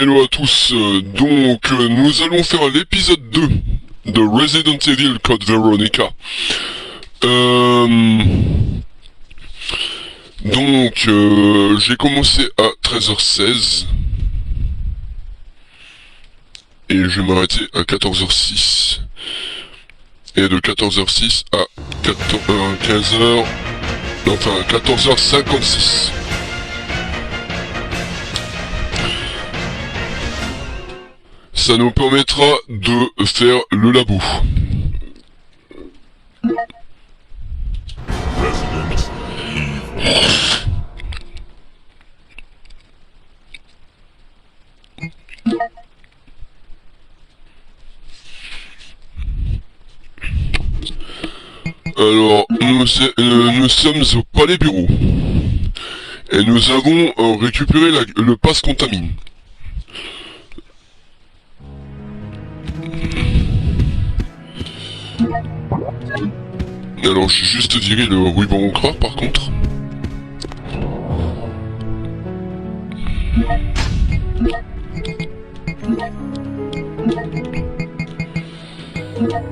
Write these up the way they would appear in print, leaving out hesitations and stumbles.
Hello à tous, nous allons faire l'épisode 2 de Resident Evil Code Veronica. J'ai commencé à 13h16 et je vais m'arrêter à 14h06. Et de 14h06 à 15h, enfin 14h56. Ça nous permettra de faire le labo. Alors, nous sommes au palais bureau. Et nous avons récupéré le passe contamine. Alors j'ai juste viré le ruban encreur par contre.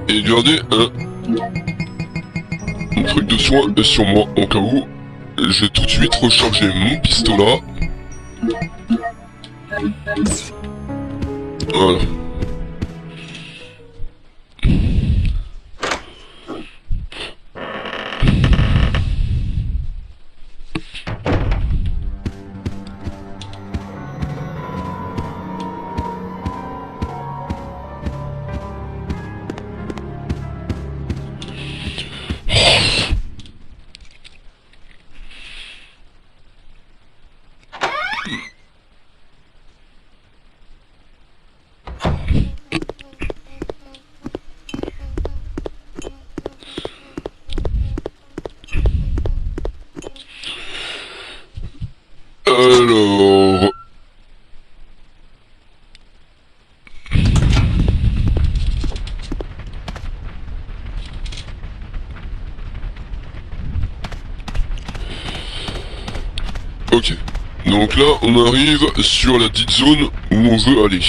Et gardez un truc de soin sur moi en cas où. J'ai tout de suite rechargé mon pistolet. Voilà. Alors... Ok. Donc là, on arrive sur la dite zone où on veut aller.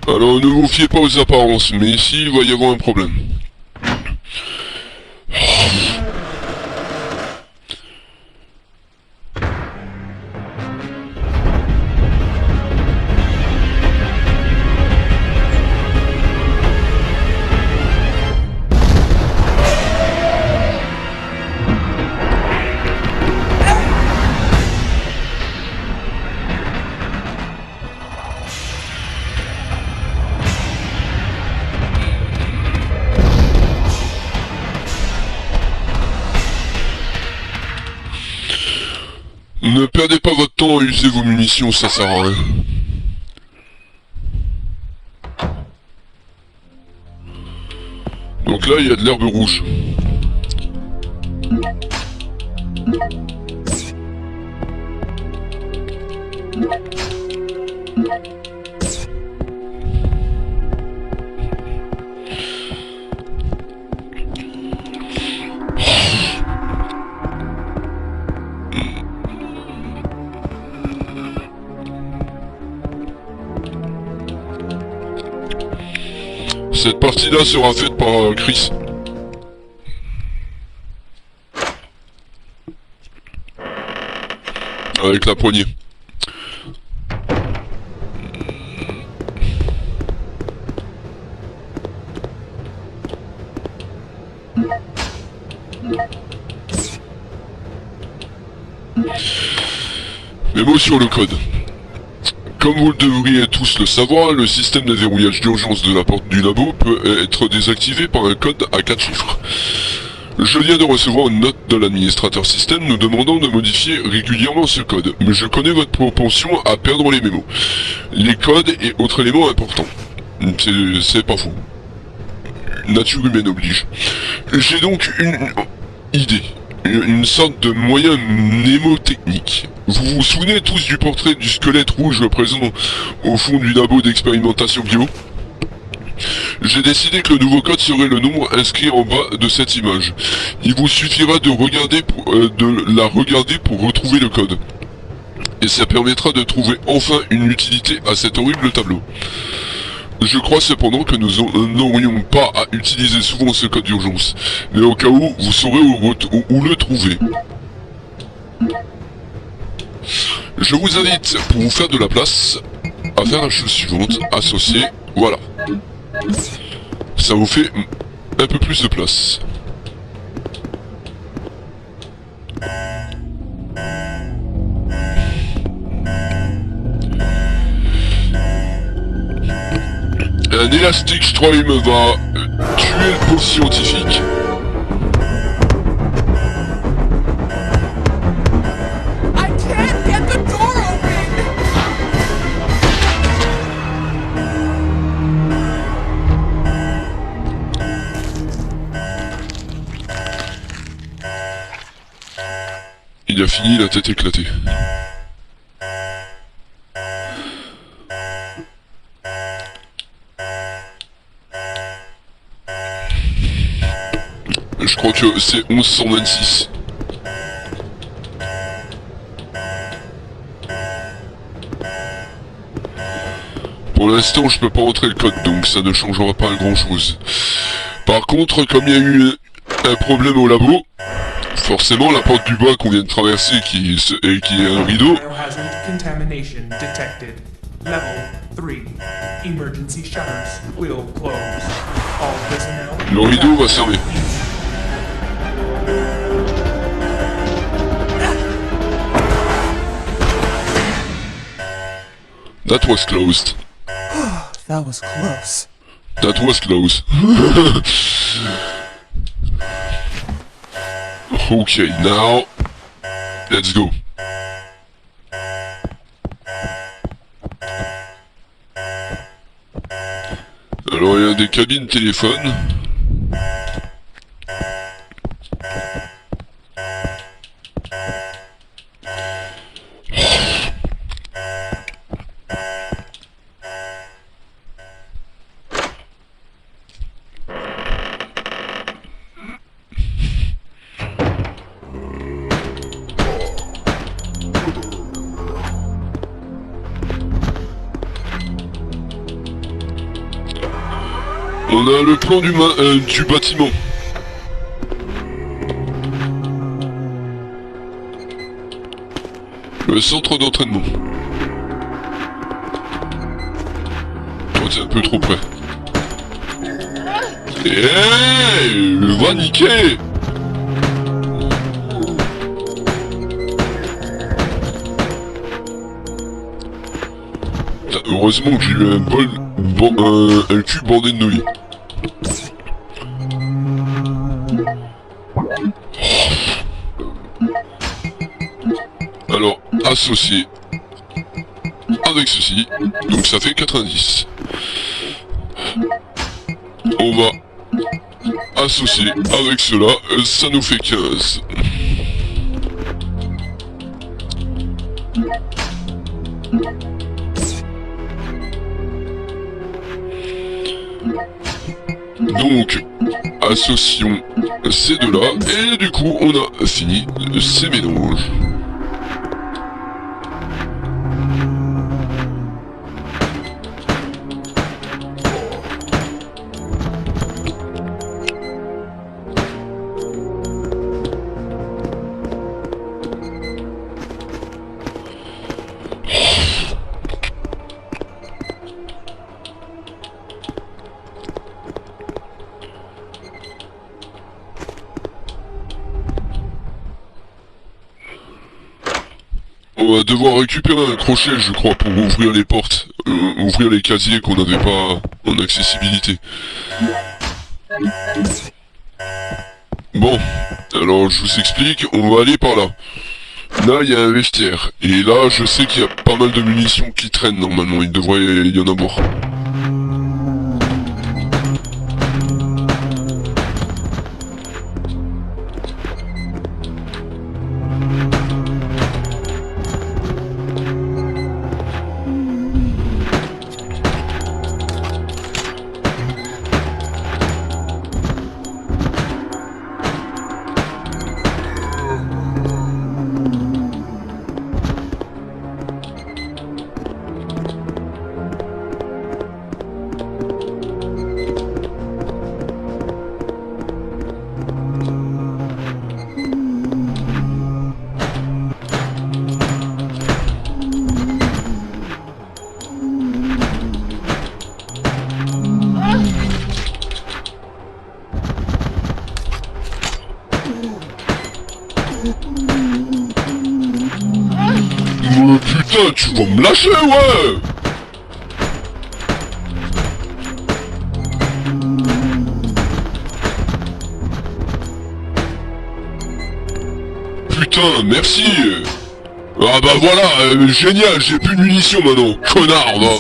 Alors ne vous fiez pas aux apparences, mais ici, il va y avoir un problème. Ne perdez pas votre temps à user vos munitions, ça sert à rien. Donc là, il y a de l'herbe rouge. Cette partie-là sera faite par Chris. Avec la poignée. Mémo sur le code. Comme vous le devriez tous le savoir, le système de verrouillage d'urgence de la porte du labo peut être désactivé par un code à 4 chiffres. Je viens de recevoir une note de l'administrateur système nous demandant de modifier régulièrement ce code, mais je connais votre propension à perdre les mémos, les codes et autres éléments importants. C'est pas faux. Nature humaine oblige. J'ai donc une idée. Une sorte de moyen mnémotechnique. Vous vous souvenez tous du portrait du squelette rouge présent au fond du labo d'expérimentation bio? J'ai décidé que le nouveau code serait le nombre inscrit en bas de cette image. Il vous suffira de la regarder pour retrouver le code. et ça permettra de trouver enfin une utilité à cet horrible tableau. Je crois cependant que nous n'aurions pas à utiliser souvent ce code d'urgence, mais au cas où, vous saurez où le trouver. Je vous invite, pour vous faire de la place, à faire la chose suivante, associer, voilà. Ça vous fait un peu plus de place. Un Elastic Stream va tuer le pôle scientifique. Il a fini la tête éclatée. Je crois que c'est 1126. Pour l'instant, je peux pas rentrer le code, donc ça ne changera pas grand chose. Par contre, comme il y a eu un problème au labo, forcément la porte du bas qu'on vient de traverser qui est un rideau. Le rideau va servir. That was closed. That was close. That was close. Okay, now let's go. Alors il y a des cabines téléphones. On a le plan du bâtiment. Le centre d'entraînement. Oh, t'es un peu trop près. Hey, va niquer. Heureusement que j'ai eu un cul bandé de nouilles. Alors, associé avec ceci, donc ça fait 90. On va associer avec cela, ça nous fait 15. Donc, associons ces deux-là, et du coup, on a fini ces mélanges. On va devoir récupérer un crochet, je crois, pour ouvrir les portes, ouvrir les casiers qu'on n'avait pas en accessibilité. Bon, alors je vous explique, on va aller par là. Là, il y a un vestiaire, et là, je sais qu'il y a pas mal de munitions qui traînent normalement, il devrait y en avoir. Mais putain, tu vas me lâcher, ouais! Putain, merci! Ah bah voilà, génial, j'ai plus de munitions maintenant, connard, va!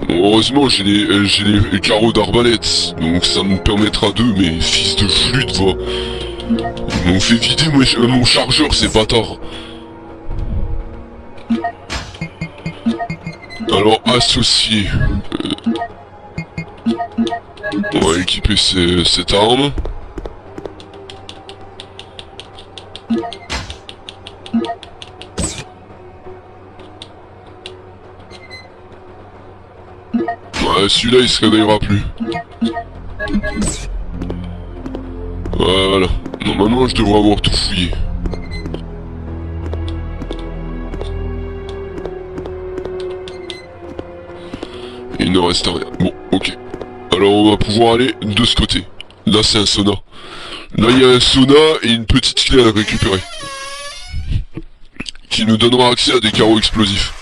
Heureusement, j'ai les carreaux d'arbalète, donc ça me permettra d'eux, mes fils de flûte, va. Ils m'ont fait vider mon chargeur, ces bâtards. Alors, associé. On va équiper cette arme. Ouais, celui-là, il se réveillera plus. Voilà. Normalement, je devrais avoir tout fouillé. Il ne reste rien. Bon, ok. Alors, on va pouvoir aller de ce côté. Là, c'est un sauna. Là, il y a un sauna et une petite clé à récupérer. Qui nous donnera accès à des carreaux explosifs.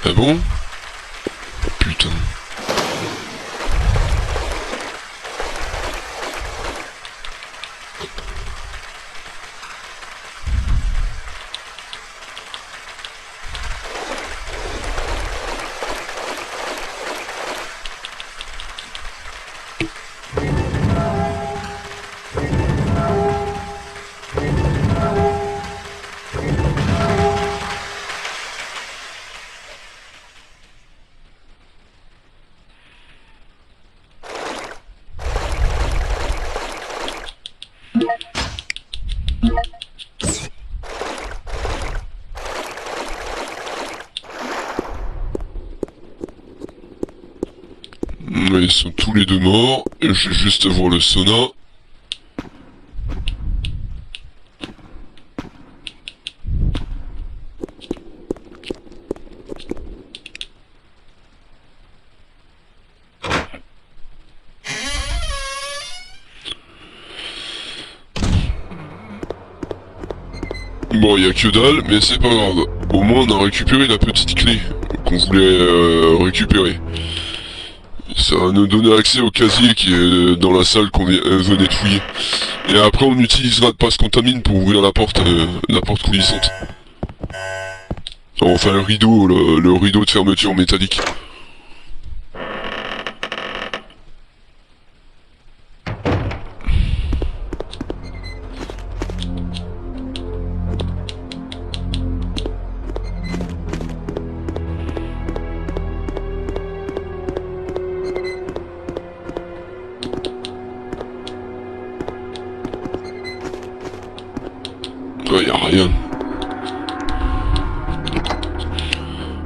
Ah bon? Putain. Ils sont tous les deux morts. Je vais juste voir le sauna. Bon, il y a que dalle, mais c'est pas grave. Au moins, on a récupéré la petite clé qu'on voulait récupérer. Ça va nous donner accès au casier qui est dans la salle qu'on venait de fouiller. Et après, on utilisera de passe contamine pour ouvrir la porte coulissante. Enfin, le rideau de fermeture métallique. Ouais, y a rien.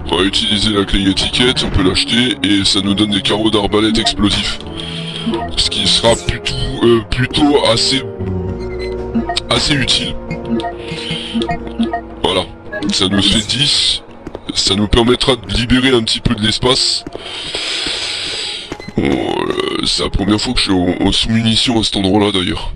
On va utiliser la clé étiquette, on peut l'acheter, et ça nous donne des carreaux d'arbalète explosifs. Ce qui sera plutôt assez utile. Voilà. Ça nous fait 10. Ça nous permettra de libérer un petit peu de l'espace. Bon, c'est la première fois que je suis en sous-munitions à cet endroit-là d'ailleurs.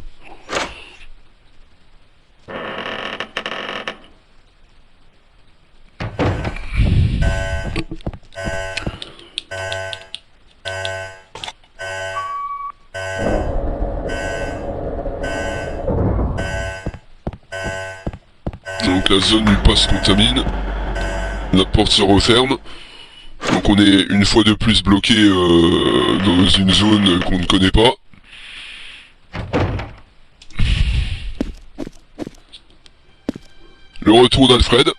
Donc la zone du passe contamine. La porte se referme. Donc on est une fois de plus bloqué dans une zone qu'on ne connaît pas. Le retour d'Alfred.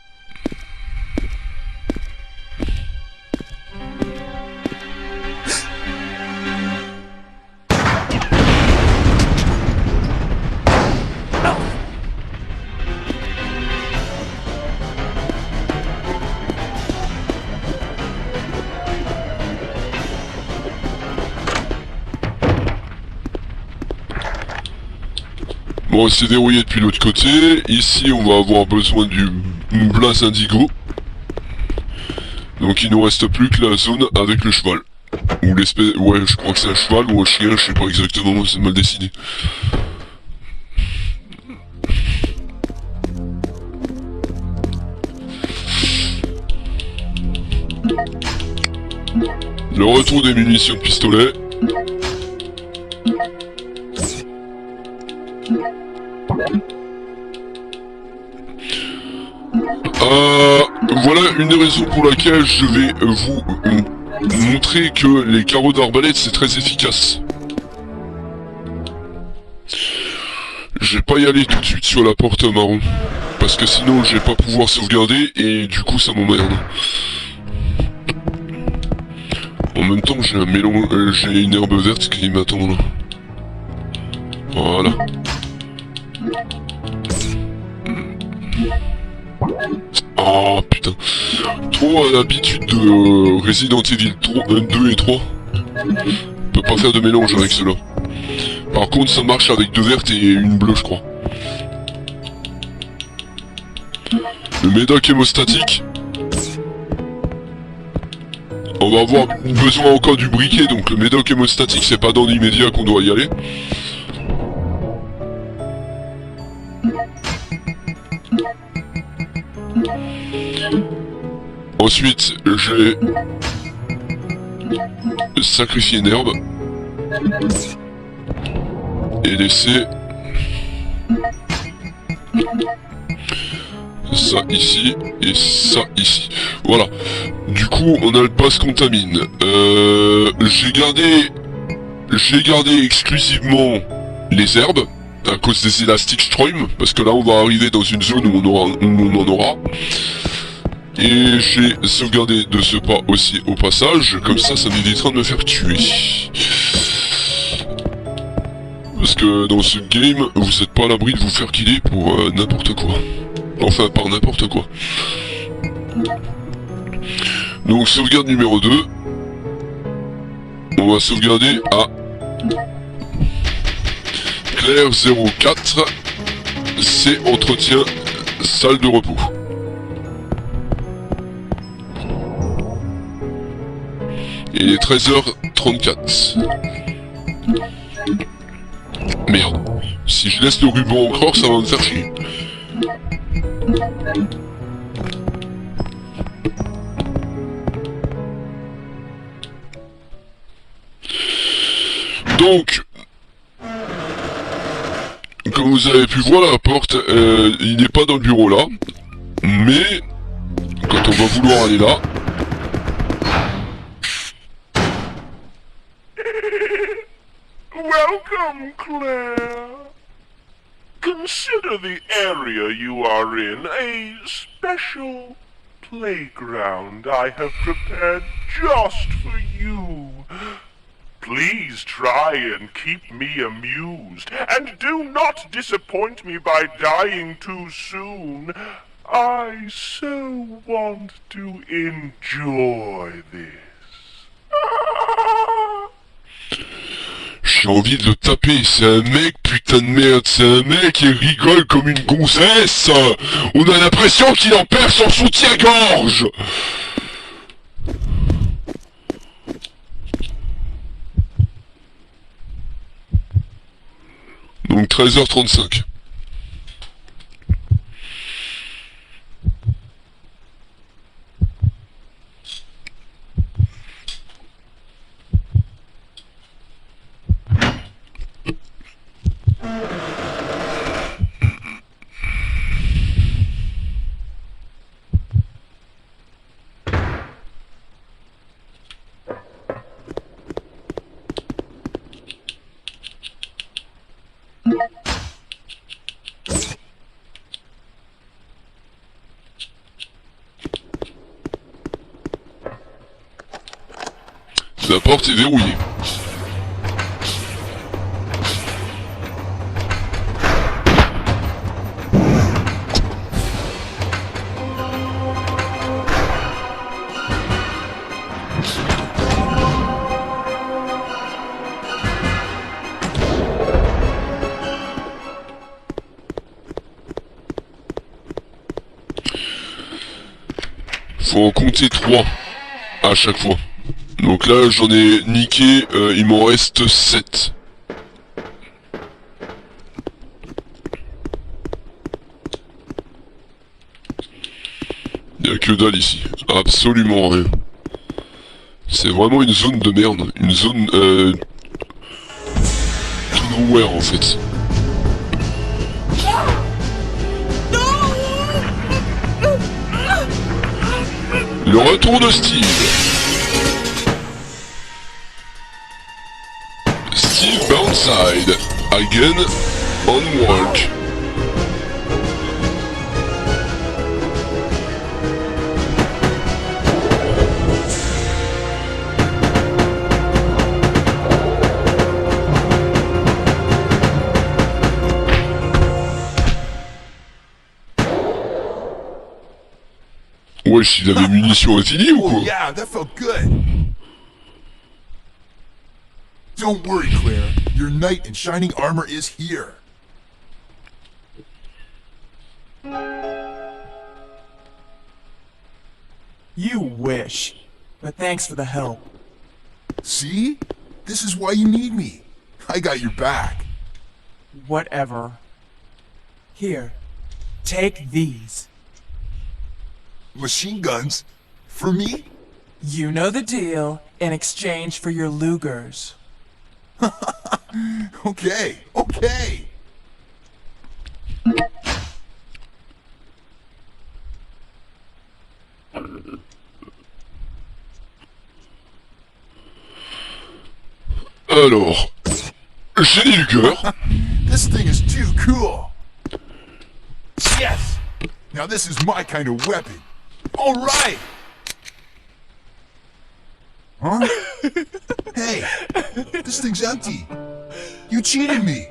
Bon, c'est verrouillé depuis l'autre côté. Ici, on va avoir besoin du Blaze Indigo. Donc il nous reste plus que la zone avec le cheval. Ou l'espèce... Ouais, je crois que c'est un cheval ou un chien, je sais pas exactement, c'est mal dessiné. Le retour des munitions de pistolet. Voilà une des raisons pour laquelle je vais vous montrer que les carreaux d'arbalète c'est très efficace. Je vais pas y aller tout de suite sur la porte marron. Parce que sinon je vais pas pouvoir sauvegarder et du coup ça m'emmerde. En même temps j'ai un mélange, j'ai une herbe verte qui m'attend là. Voilà. Oh putain. Trop à l'habitude de Resident Evil 3, 2 et 3. On peut pas faire de mélange avec cela. Par contre ça marche avec deux vertes et une bleue je crois. Le médoc hémostatique. On va avoir besoin encore du briquet, donc le médoc hémostatique c'est pas dans l'immédiat qu'on doit y aller. Ensuite, j'ai sacrifié une herbe et laissé ça ici et ça ici. Voilà. Du coup, on a le passe contamine. J'ai gardé exclusivement les herbes à cause des élastiques Stroim, parce que là on va arriver dans une zone où on en aura. Et j'ai sauvegardé de ce pas aussi au passage, comme ça m'évitera de me faire tuer. Parce que dans ce game, vous êtes pas à l'abri de vous faire killer pour n'importe quoi. Enfin, par n'importe quoi. Donc sauvegarde numéro 2. On va sauvegarder à Claire 04. C'est entretien salle de repos. Il est 13h34. Merde. Si je laisse le ruban encore, ça va me faire chier. Donc, comme vous avez pu voir, la porte, il n'est pas dans le bureau là. Mais, quand on va vouloir aller là... Welcome, Claire. Consider the area you are in a special playground I have prepared just for you. Please try and keep me amused, and do not disappoint me by dying too soon. I so want to enjoy this. J'ai envie de le taper, c'est un mec, putain de merde, c'est un mec, il rigole comme une gonzesse. On a l'impression qu'il en perd son soutien-gorge. Donc 13h35. La porte est verrouillée. Faut en compter 3 à chaque fois. Donc là j'en ai niqué, il m'en reste 7. Y'a que dalle ici, absolument rien. C'est vraiment une zone de merde, une zone to nowhere en fait. Le retour de Steve. Steve Burnside, again on work. Wesh, il avait munitions infinies ou Oh quoi? yeah, that felt good. Don't worry, Claire. Your knight in shining armor is here. You wish. But thanks for the help. See? This is why you need me. I got your back. Whatever. Here. Take these. Machine guns? For me? You know the deal in exchange for your Lugers. Okay, okay. Alors, j'ai des Luger. This thing is too cool. Yes! Now this is my kind of weapon. All right. Huh? Hey, this thing's empty. You cheated me.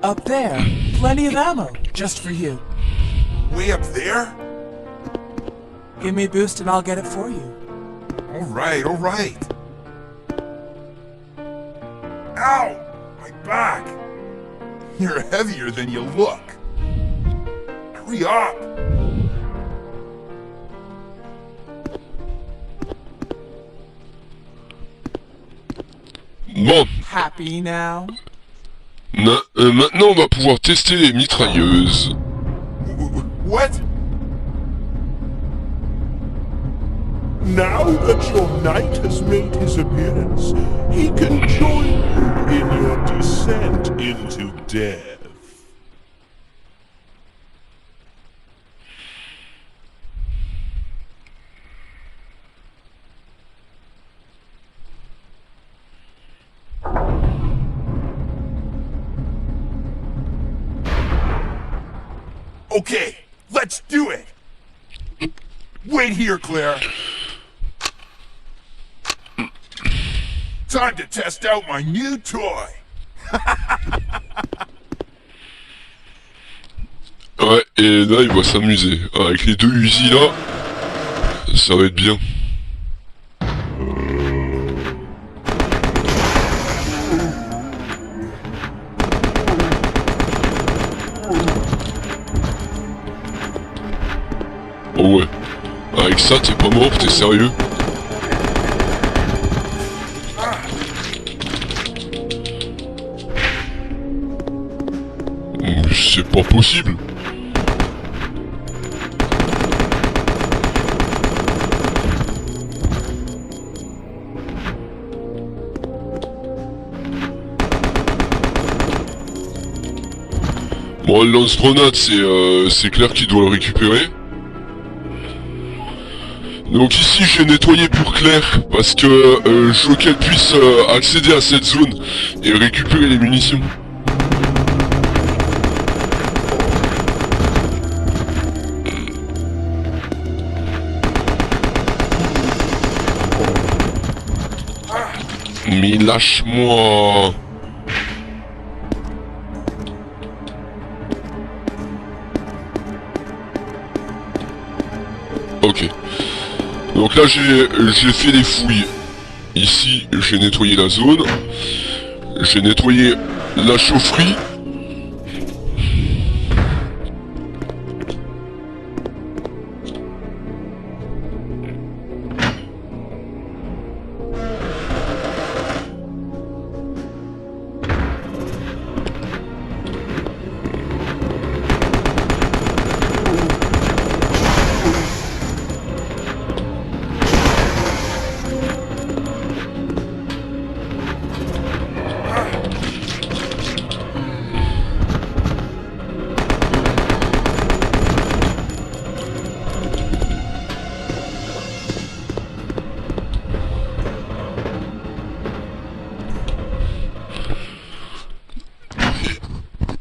Up there. Plenty of ammo. Just for you. Way up there? Give me a boost and I'll get it for you. All right, all right. Ow! My back! You're heavier than you look. Hurry up! Bon, Happy now? maintenant on va pouvoir tester les mitrailleuses. What? Now that your knight has made his appearance, he can join you in your descent into death. Okay, let's do it! Wait here, Claire. Time to test out my new toy. Ouais, et là il va s'amuser. Avec les deux Uzi là, ça va être bien. Oh ouais. Avec ça t'es pas mort, t'es sérieux? C'est pas possible. Bon, le lance-grenade, c'est Claire qui doit le récupérer. Donc ici, j'ai nettoyé pour Claire, parce que je veux qu'elle puisse accéder à cette zone et récupérer les munitions. Mais lâche-moi. Ok. Donc là j'ai fait les fouilles. Ici j'ai nettoyé la zone. J'ai nettoyé la chaufferie.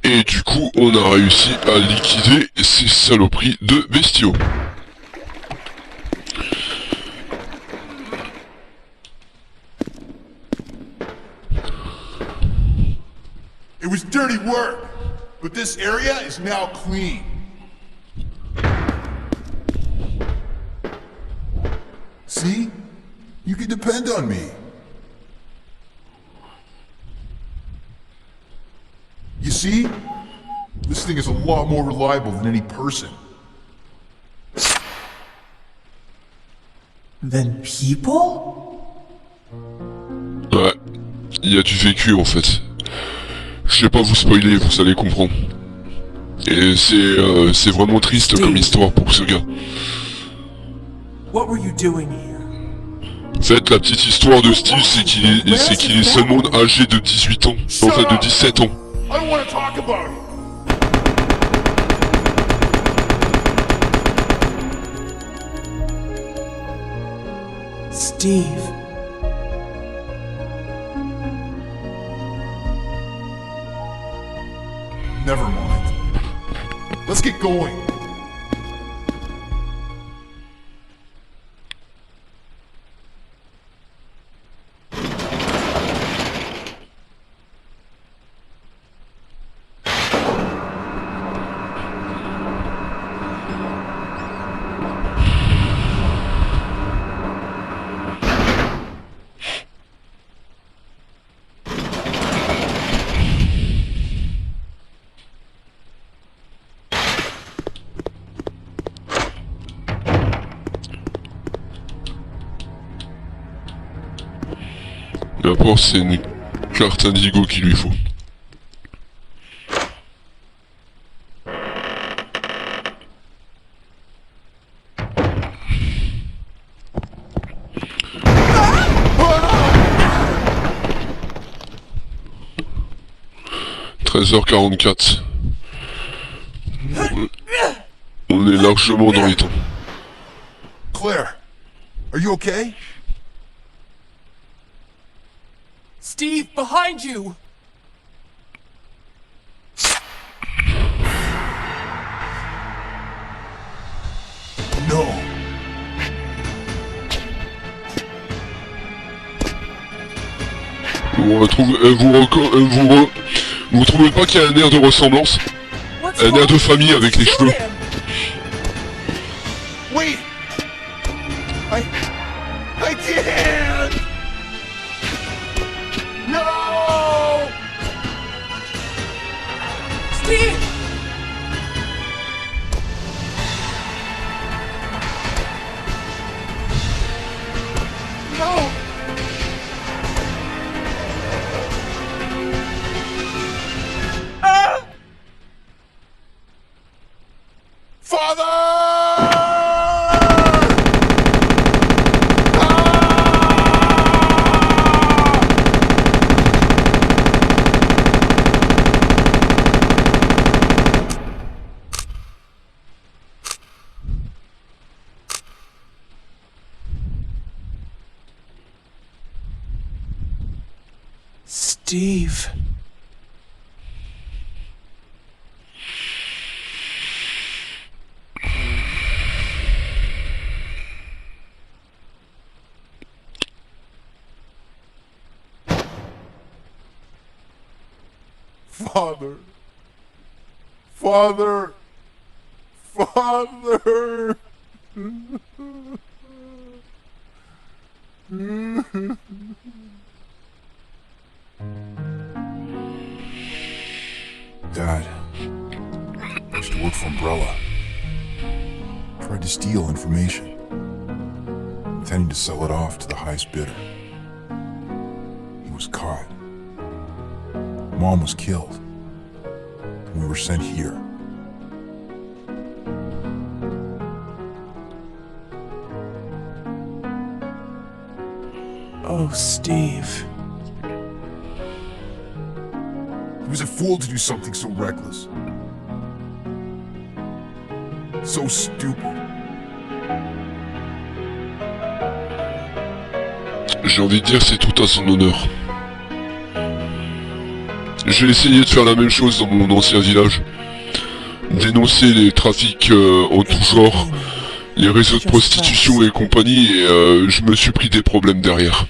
Et du coup, on a réussi à liquider ces saloperies de bestiaux. It was dirty work, but this area is now clean. See? You can depend on me. You see? This thing is a lot more reliable than any person. Then people? Ouais, il y a du vécu en fait. Je vais pas vous spoiler, vous allez comprendre. Et c'est vraiment triste comme histoire pour ce gars. What were you doing here? En fait, la petite histoire de Steve, c'est qu'il est seulement âgé de 18 ans. Enfin, de 17 ans. I don't want to talk about it. Steve. Never mind. Let's get going. D'abord, c'est une carte indigo qu'il lui faut. « 13h44. On est largement dans les temps. Claire, are you okay? Steve, behind you! No. Vous trouvez pas qu'il y a un air de ressemblance? What's Un air wrong? de famille avec les cheveux. Shoot him. Wait! I can't! No! Steve! No! Ah! Steve. Father. Father. Father. Dad. Used to work for Umbrella. Tried to steal information, intending to sell it off to the highest bidder. He was caught. Mom was killed. And we were sent here. Oh, Steve. He was a fool to do something so reckless. So stupid. J'ai envie de dire c'est tout à son honneur. J'ai essayé de faire la même chose dans mon ancien village. Dénoncer les trafics en tout genre, les réseaux de prostitution et compagnie, et je me suis pris des problèmes derrière.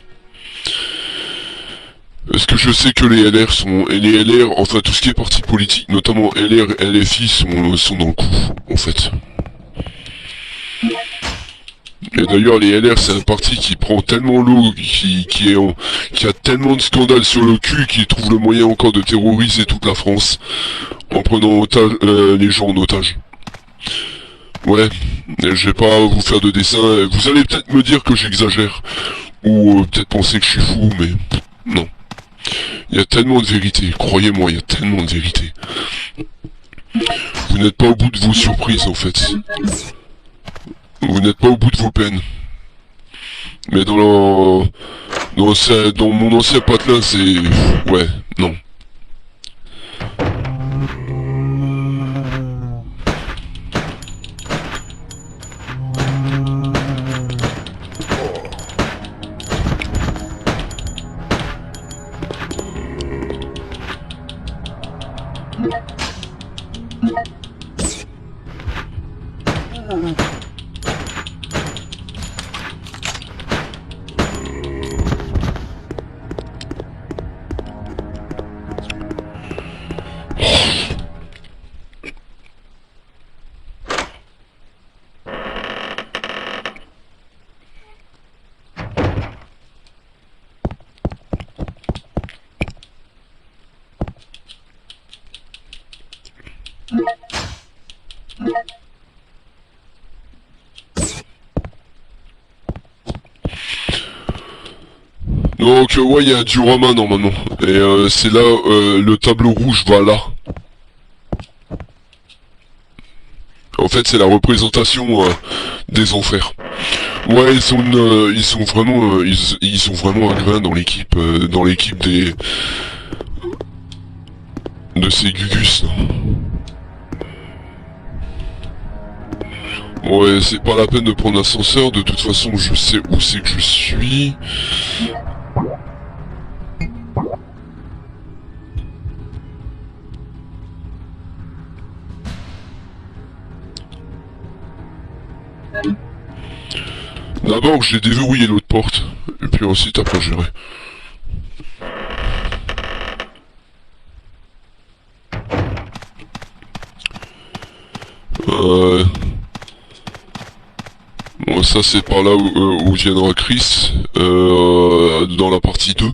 Parce que je sais que les LR sont... Et les LR, enfin tout ce qui est parti politique, notamment LR et LFI, sont dans le coup, en fait. Et d'ailleurs les LR c'est un parti qui prend tellement l'eau, qui a tellement de scandales sur le cul, qu'il trouve le moyen encore de terroriser toute la France, en prenant les gens en otage. Ouais, je vais pas vous faire de dessin, vous allez peut-être me dire que j'exagère, ou peut-être penser que je suis fou, mais non. Il y a tellement de vérité, croyez-moi, il y a tellement de vérité. Vous n'êtes pas au bout de vos surprises en fait. Vous n'êtes pas au bout de vos peines. Mais dans mon ancien patelin, c'est... Ouais, non. Donc ouais, il y a un diorama normalement. Et c'est là, le tableau rouge va là. En fait, c'est la représentation des enfers. Ouais, ils sont vraiment, ils sont vraiment à grain dans l'équipe de ces Gugus. Ouais, c'est pas la peine de prendre l'ascenseur, de toute façon je sais où c'est que je suis. D'abord j'ai déverrouillé l'autre porte, et puis ensuite après j'irai. Bon, ça c'est par là où viendra Chris, dans la partie 2.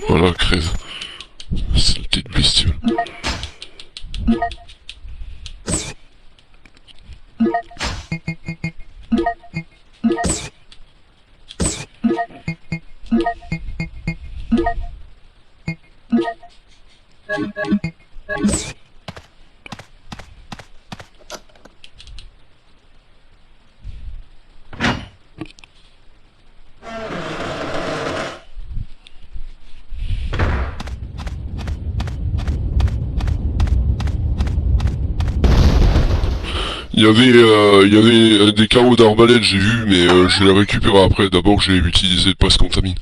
Voilà, crève. Saleté de bestiole. Il y avait des carreaux d'arbalète, j'ai vu, mais je les récupérerai après. D'abord, j'ai utilisé le passe contamine.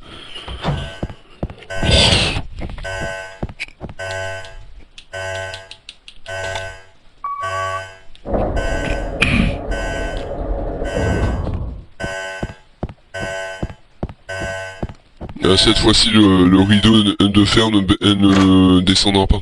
Cette fois-ci, le rideau de fer ne descendra pas.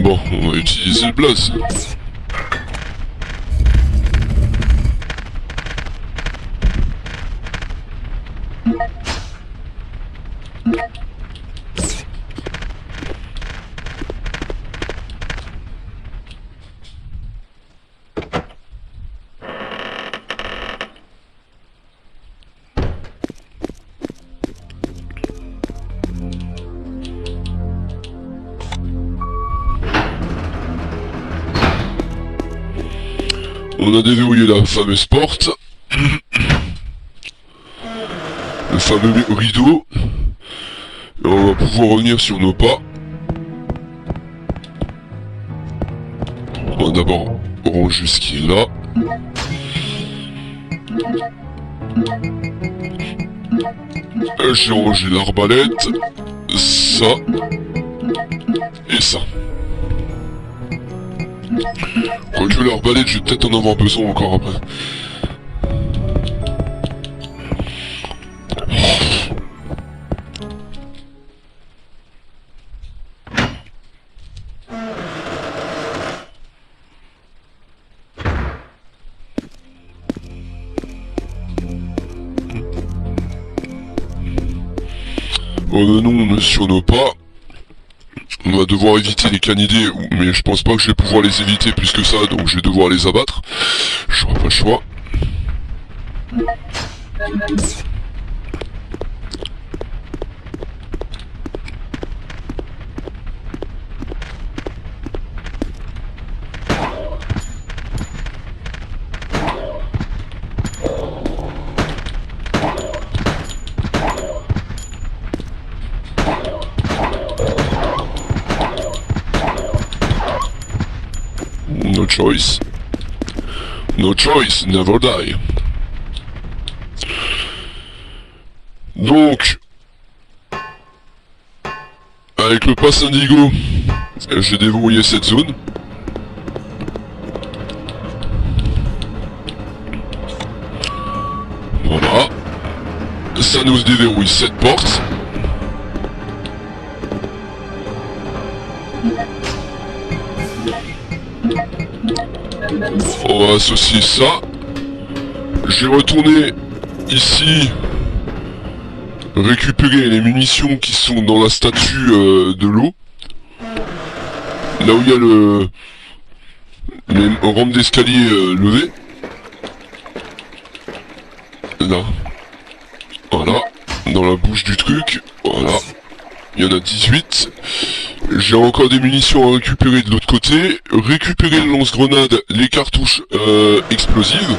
Bon, on va utiliser le blaze. On a déverrouillé la fameuse porte. Le fameux rideau. Et on va pouvoir revenir sur nos pas. On va d'abord ranger ce qui est là. J'ai rangé l'arbalète. Ça. Et ça. Quoique l'arbalète, je vais peut-être en avoir besoin encore après. Revenons sur nos pas. On va devoir éviter les canidés, mais je pense pas que je vais pouvoir les éviter plus que ça, donc je vais devoir les abattre. J'aurai pas le choix. No choice. No choice, never die. Donc, avec le pass Indigo, j'ai déverrouillé cette zone. Voilà. Ça nous déverrouille cette porte. On va associer ça. J'ai retourné ici récupérer les munitions qui sont dans la statue de l'eau. Là où il y a les rampes d'escalier levées. Là. Voilà. Dans la bouche du truc. Voilà. Il y en a 18. J'ai encore des munitions à récupérer de l'autre côté. Récupérer le lance-grenade, les cartouches explosives.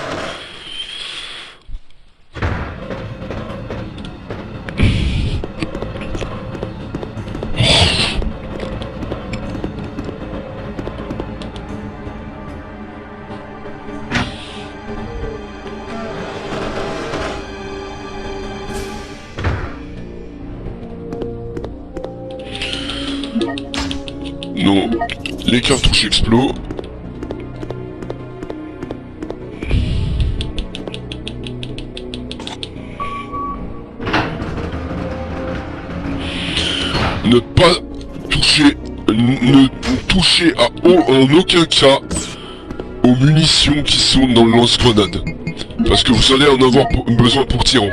Non, les cartouches explosent. Ne pas toucher, ne toucher en aucun cas aux munitions qui sont dans le lance-grenade. Parce que vous allez en avoir besoin pour Tyran.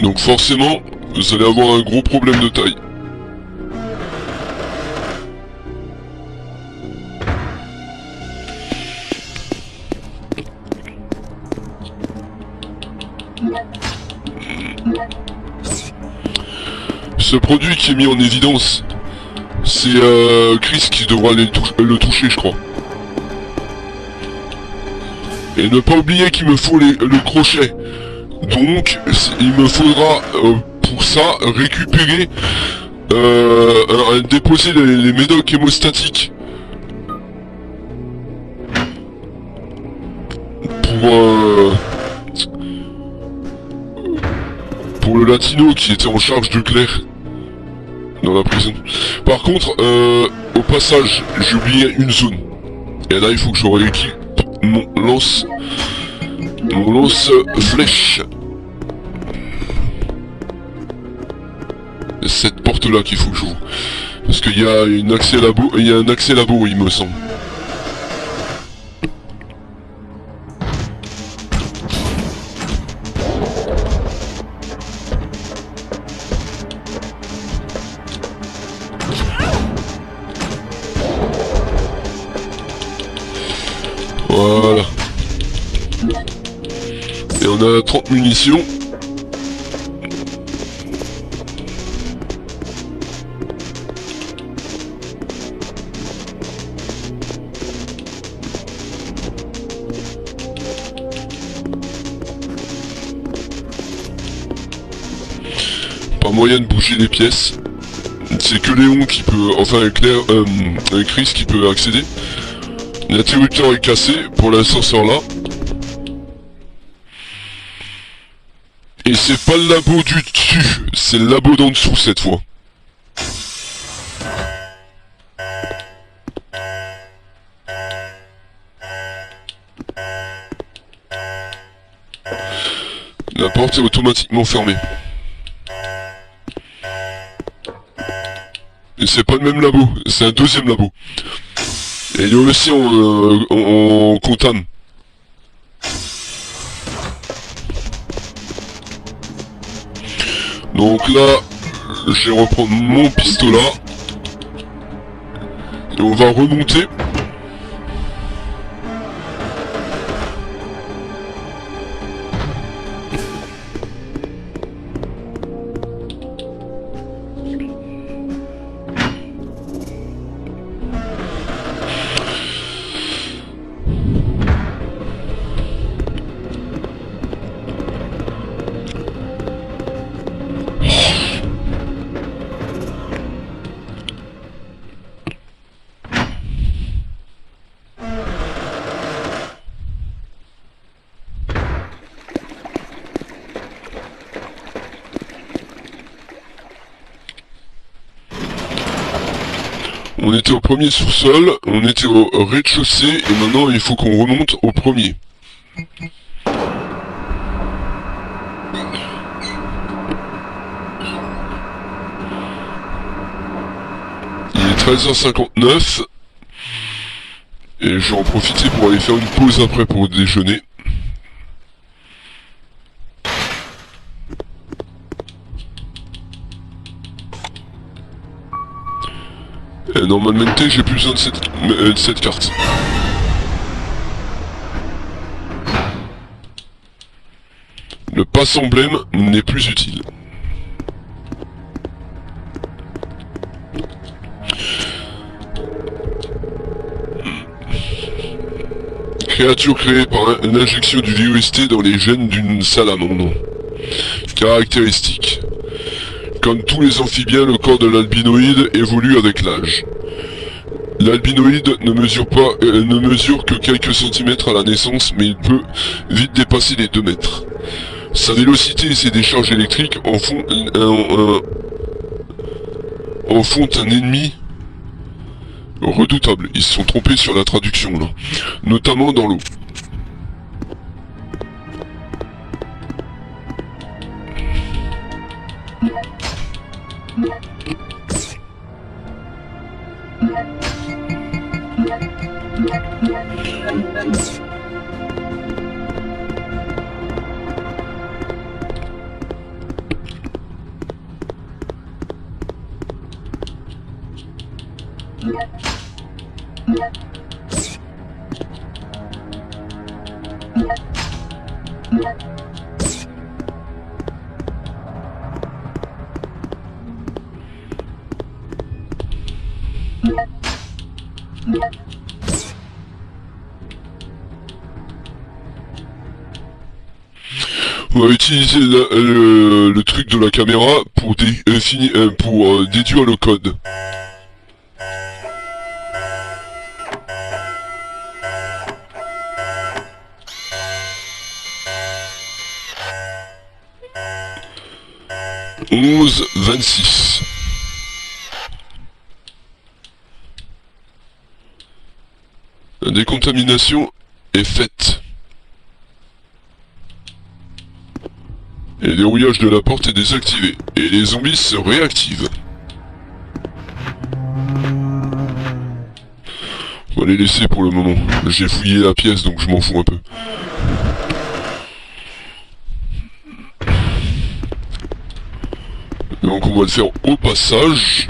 Donc forcément, vous allez avoir un gros problème de taille. Ce produit qui est mis en évidence, c'est Chris qui devra le toucher, je crois. Et ne pas oublier qu'il me faut le crochet. Donc, il me faudra pour ça récupérer, déposer les médocs hémostatiques. Pour le latino qui était en charge de Claire dans la prison. Par contre, au passage, j'ai oublié une zone. Et là, il faut que je rééquipe mon lance-flèche. Cette porte-là qu'il faut que j'ouvre. Parce qu'il y a un accès labo, il me semble. Voilà. Et on a 30 munitions. Pas moyen de bouger les pièces. C'est que Léon qui peut... Enfin Claire... Chris qui peut accéder. L'interrupteur est cassé pour l'ascenseur là. Et c'est pas le labo du dessus, c'est le labo d'en dessous cette fois. La porte est automatiquement fermée. Et c'est pas le même labo, c'est un deuxième labo. Et il y a aussi en comptable. Donc là, je vais reprendre mon pistolet. Et on va remonter. On était au premier sous-sol, on était au rez-de-chaussée, et maintenant il faut qu'on remonte au premier. Il est 13h59, et je vais en profiter pour aller faire une pause après pour déjeuner. Normalement, j'ai plus besoin de cette carte. Le pass emblème n'est plus utile. Créature créée par l'injection du virus T dans les gènes d'une salamandre. Caractéristiques. Comme tous les amphibiens, le corps de l'albinoïde évolue avec l'âge. L'albinoïde ne mesure que quelques centimètres à la naissance, mais il peut vite dépasser les 2 mètres. Sa vélocité et ses décharges électriques en font un ennemi redoutable. Ils se sont trompés sur la traduction là, notamment dans l'eau. On va utiliser le truc de la caméra pour, déduire le code. « 11-26 » La décontamination est faite. Et le dérouillage de la porte est désactivé. Et les zombies se réactivent. On va les laisser pour le moment. J'ai fouillé la pièce donc je m'en fous un peu. Donc on va le faire au passage.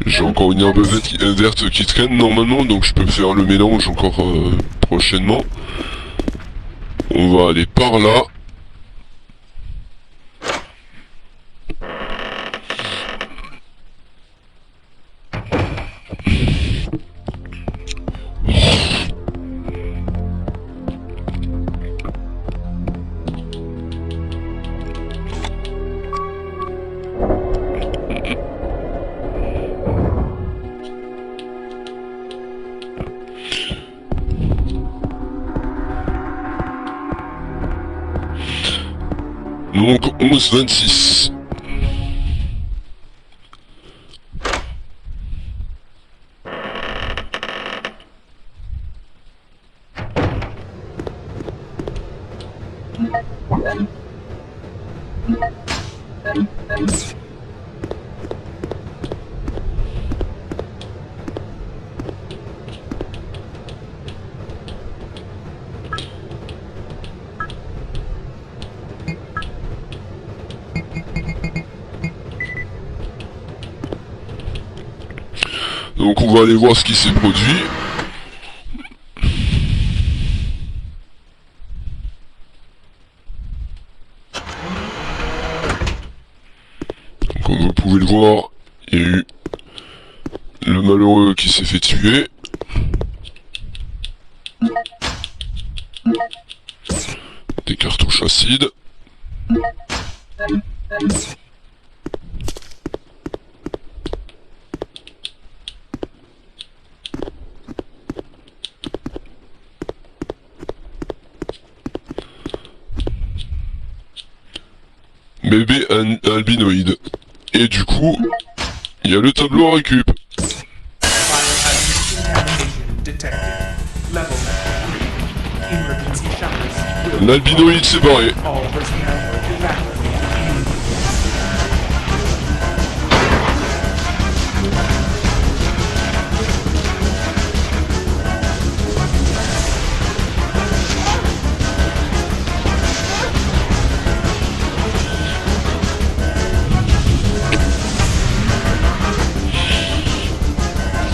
J'ai encore une herbe verte qui traîne normalement, donc je peux faire le mélange encore prochainement. On va aller par là. Donc 11-26. Donc on va aller voir ce qui s'est produit. Comme vous pouvez le voir, il y a eu le malheureux qui s'est fait tuer. Des cartouches acides. Bébé albinoïde. Et du coup, il y a le tableau à récup. L'albinoïde s'est barré.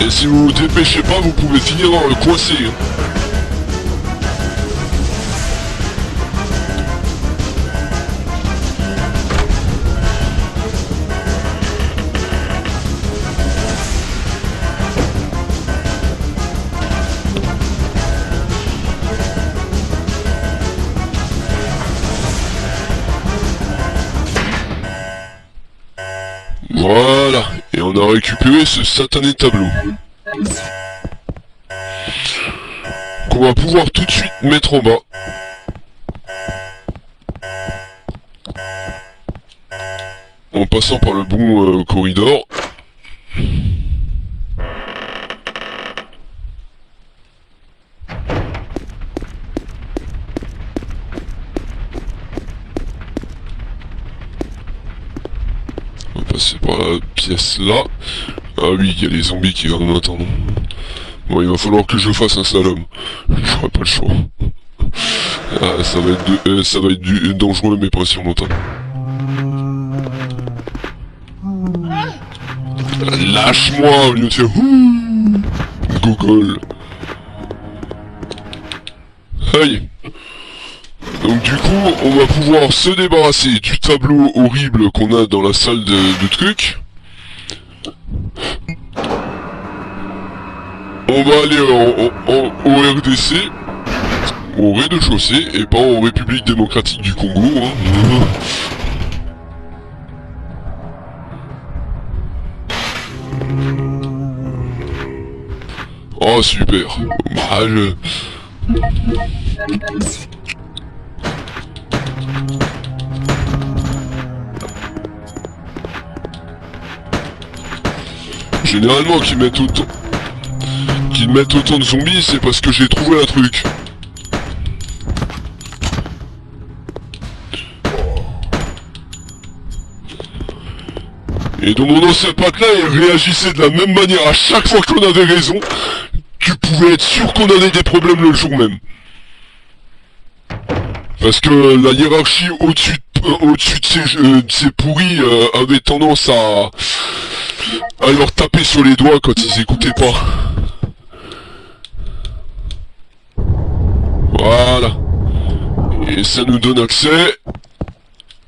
Et si vous vous dépêchez pas, vous pouvez finir coincé. Voilà, et on a récupéré ce satané tableau. Qu'on va pouvoir tout de suite mettre en bas. En passant par le bon corridor. On va passer par la pièce là. Ah oui, il y a les zombies qui viennent maintenant. Bon, il va falloir que je fasse un slalom. J'aurai pas le choix. Ah, ça va être dangereux mais pas insurmontable. Lâche-moi au lieu de faire Google. Aïe. Donc du coup, on va pouvoir se débarrasser du tableau horrible qu'on a dans la salle de trucs. On va aller au RDC, au rez-de-chaussée, et pas en République démocratique du Congo. Hein. Oh super. Bah, généralement qu'ils mettent autant de zombies, c'est parce que j'ai trouvé un truc. Et dans mon ancien patelin, il réagissait de la même manière à chaque fois qu'on avait raison. Tu pouvais être sûr qu'on avait des problèmes le jour même. Parce que la hiérarchie au-dessus de ces pourris avait tendance à leur taper sur les doigts quand ils écoutaient pas. Voilà. Et ça nous donne accès,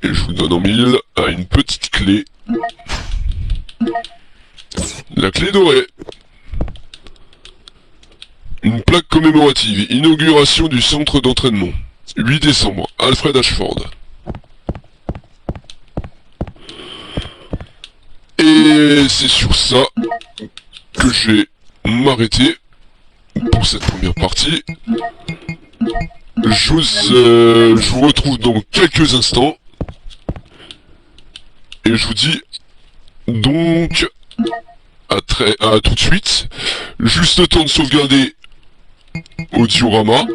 et je vous donne en mille, à une petite clé. La clé dorée. Une plaque commémorative, inauguration du centre d'entraînement. 8 décembre, Alfred Ashford. Et c'est sur ça que je vais m'arrêter pour cette première partie. Je vous retrouve dans quelques instants. Et je vous dis donc à tout de suite. Juste le temps de sauvegarder au diorama.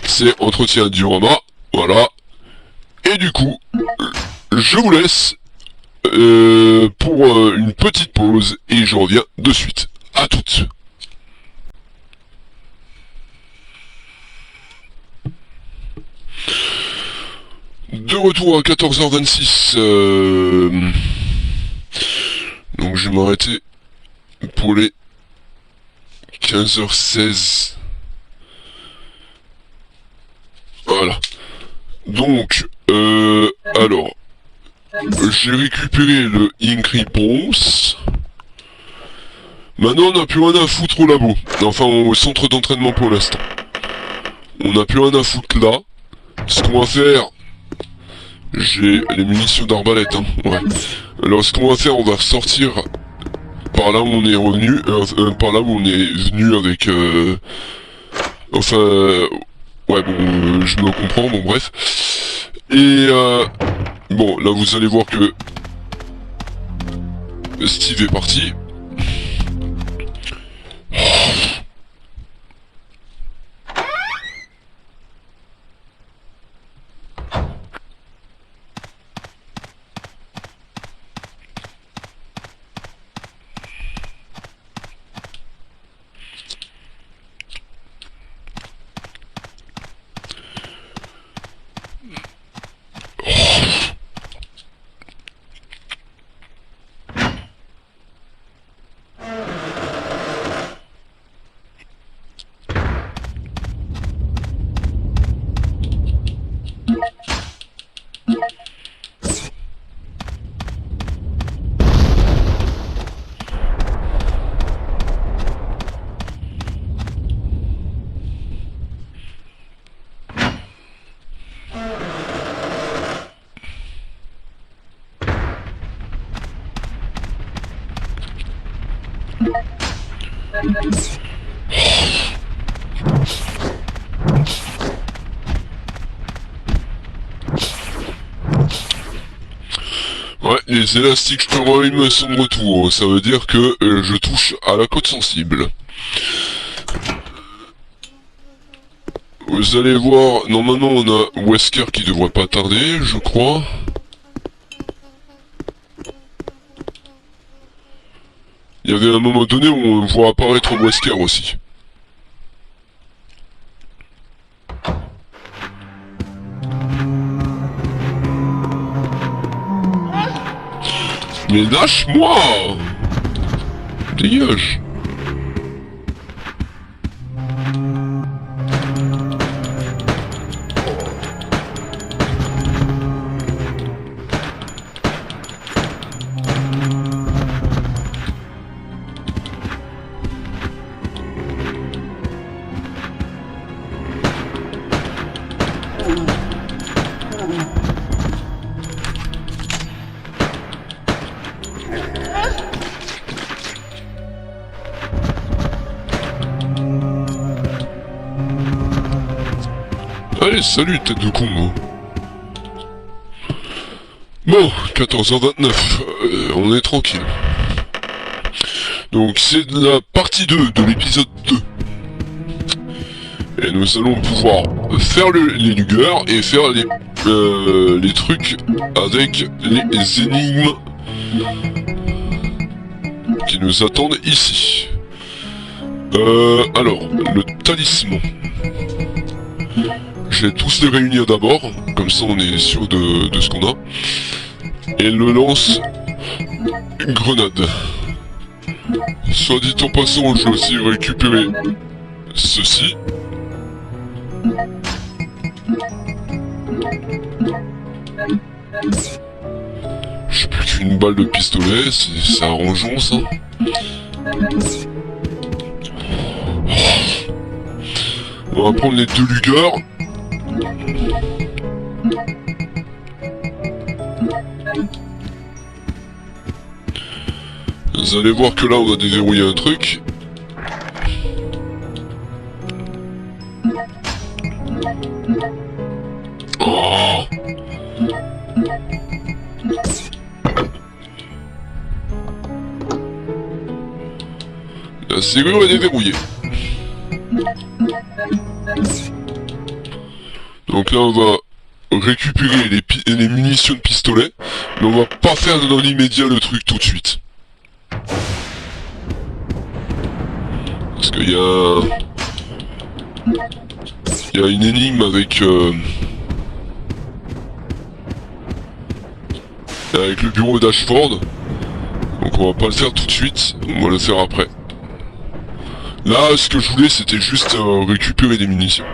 C'est entretien diorama, voilà. Et du coup, je vous laisse pour une petite pause et je reviens de suite. À toutes. De retour à 14h26. Donc je vais m'arrêter pour les 15h16. Voilà. Donc, alors, j'ai récupéré le Ink Response. Maintenant, on n'a plus rien à foutre au labo. Enfin, au centre d'entraînement pour l'instant. On n'a plus rien à foutre là. Ce qu'on va faire... J'ai les munitions d'arbalète, hein. Ouais. Alors, ce qu'on va faire, on va sortir par là où on est revenu, par là où on est venu avec... Enfin... Ouais, bon, je me comprends, bon, bref. Et, bon, là, vous allez voir que Steve est parti. Ouais, les élastiques Stroheim sont de retour, ça veut dire que je touche à la côte sensible. Vous allez voir, normalement on a Wesker qui devrait pas tarder, je crois. Il y avait un moment donné où on voit apparaître Wesker aussi. Mais lâche-moi! Dégage! Allez, salut, tête de con, moi. Bon, 14h29, on est tranquille. Donc c'est la partie 2 de l'épisode 2. Et nous allons pouvoir faire les lugueurs et faire les trucs avec les énigmes qui nous attendent ici. Alors, le talisman. Je vais tous les réunir d'abord, comme ça on est sûr de ce qu'on a. Et le lance une grenade. Soit dit en passant, je vais aussi récupérer ceci. J'ai plus qu'une balle de pistolet, c'est arrangeant ça. On va prendre les 2 lugueurs. Vous allez voir que là on va déverrouiller un truc. Oh. La serrure est déverrouillée. Donc là on va récupérer les munitions de pistolet, mais on va pas faire dans l'immédiat le truc tout de suite. Parce qu'il y a une énigme avec le bureau d'Ashford. Donc on va pas le faire tout de suite, on va le faire après. Là ce que je voulais c'était juste récupérer des munitions.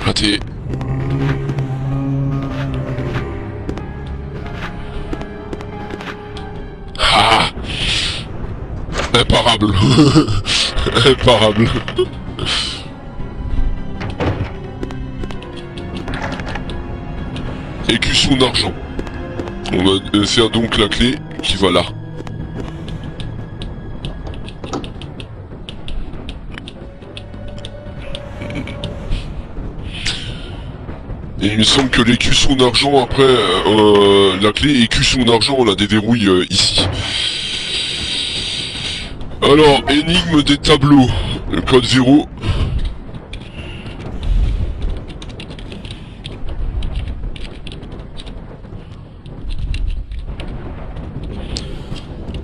Raté. Ah, imparable. Imparable. Écusson d'argent. On va faire donc la clé qui va là. Et il me semble que l'écusson d'argent après, la clé écusson d'argent on la déverrouille ici. Alors, énigme des tableaux, le code 0.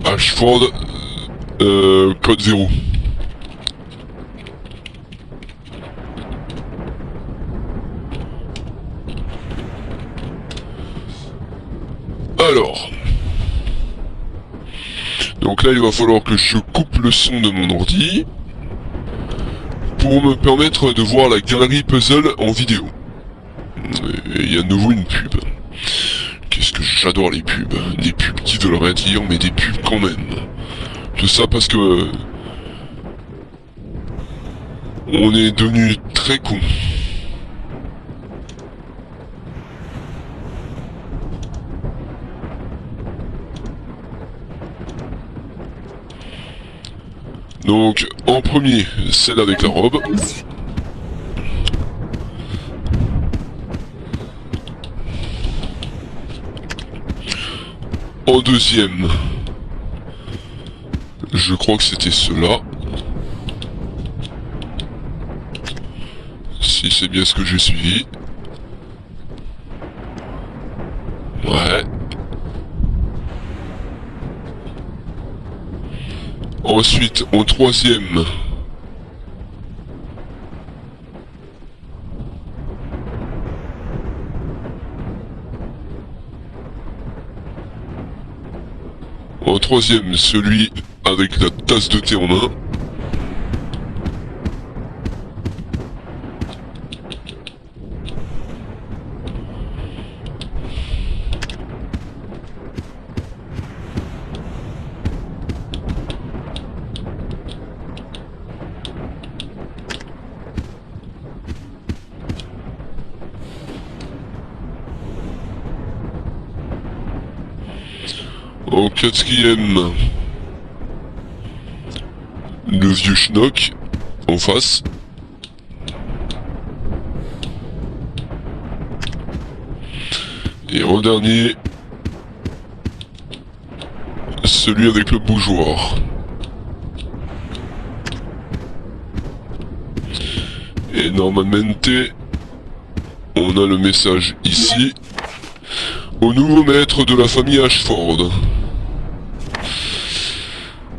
Ashford, code 0. Alors, donc là il va falloir que je coupe le son de mon ordi pour me permettre de voir la galerie puzzle en vidéo. Et il y a de nouveau une pub. Qu'est-ce que j'adore les pubs. Des pubs qui veulent rien dire, mais des pubs quand même. Tout ça parce que on est devenu très con. Donc, en premier, celle avec la robe. En deuxième, je crois que c'était cela. Si c'est bien ce que j'ai suivi. Ouais. Ensuite, en troisième, celui avec la tasse de thé en main. En quatrième, le vieux schnock en face. Et en dernier, celui avec le bougeoir. Et normalement, on a le message ici, au nouveau maître de la famille Ashford.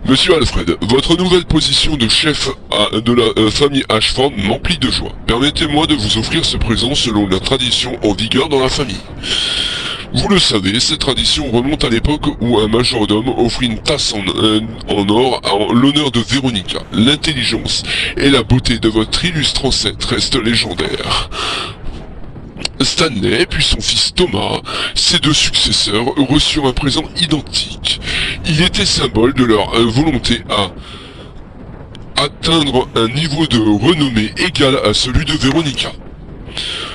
Monsieur Alfred, votre nouvelle position de chef de la famille Ashford m'emplit de joie. Permettez-moi de vous offrir ce présent selon la tradition en vigueur dans la famille. Vous le savez, cette tradition remonte à l'époque où un majordome offrit une tasse en or en l'honneur de Véronica. L'intelligence et la beauté de votre illustre ancêtre restent légendaires. Stanley puis son fils Thomas, ses deux successeurs, reçurent un présent identique. Il était symbole de leur volonté à atteindre un niveau de renommée égal à celui de Véronica.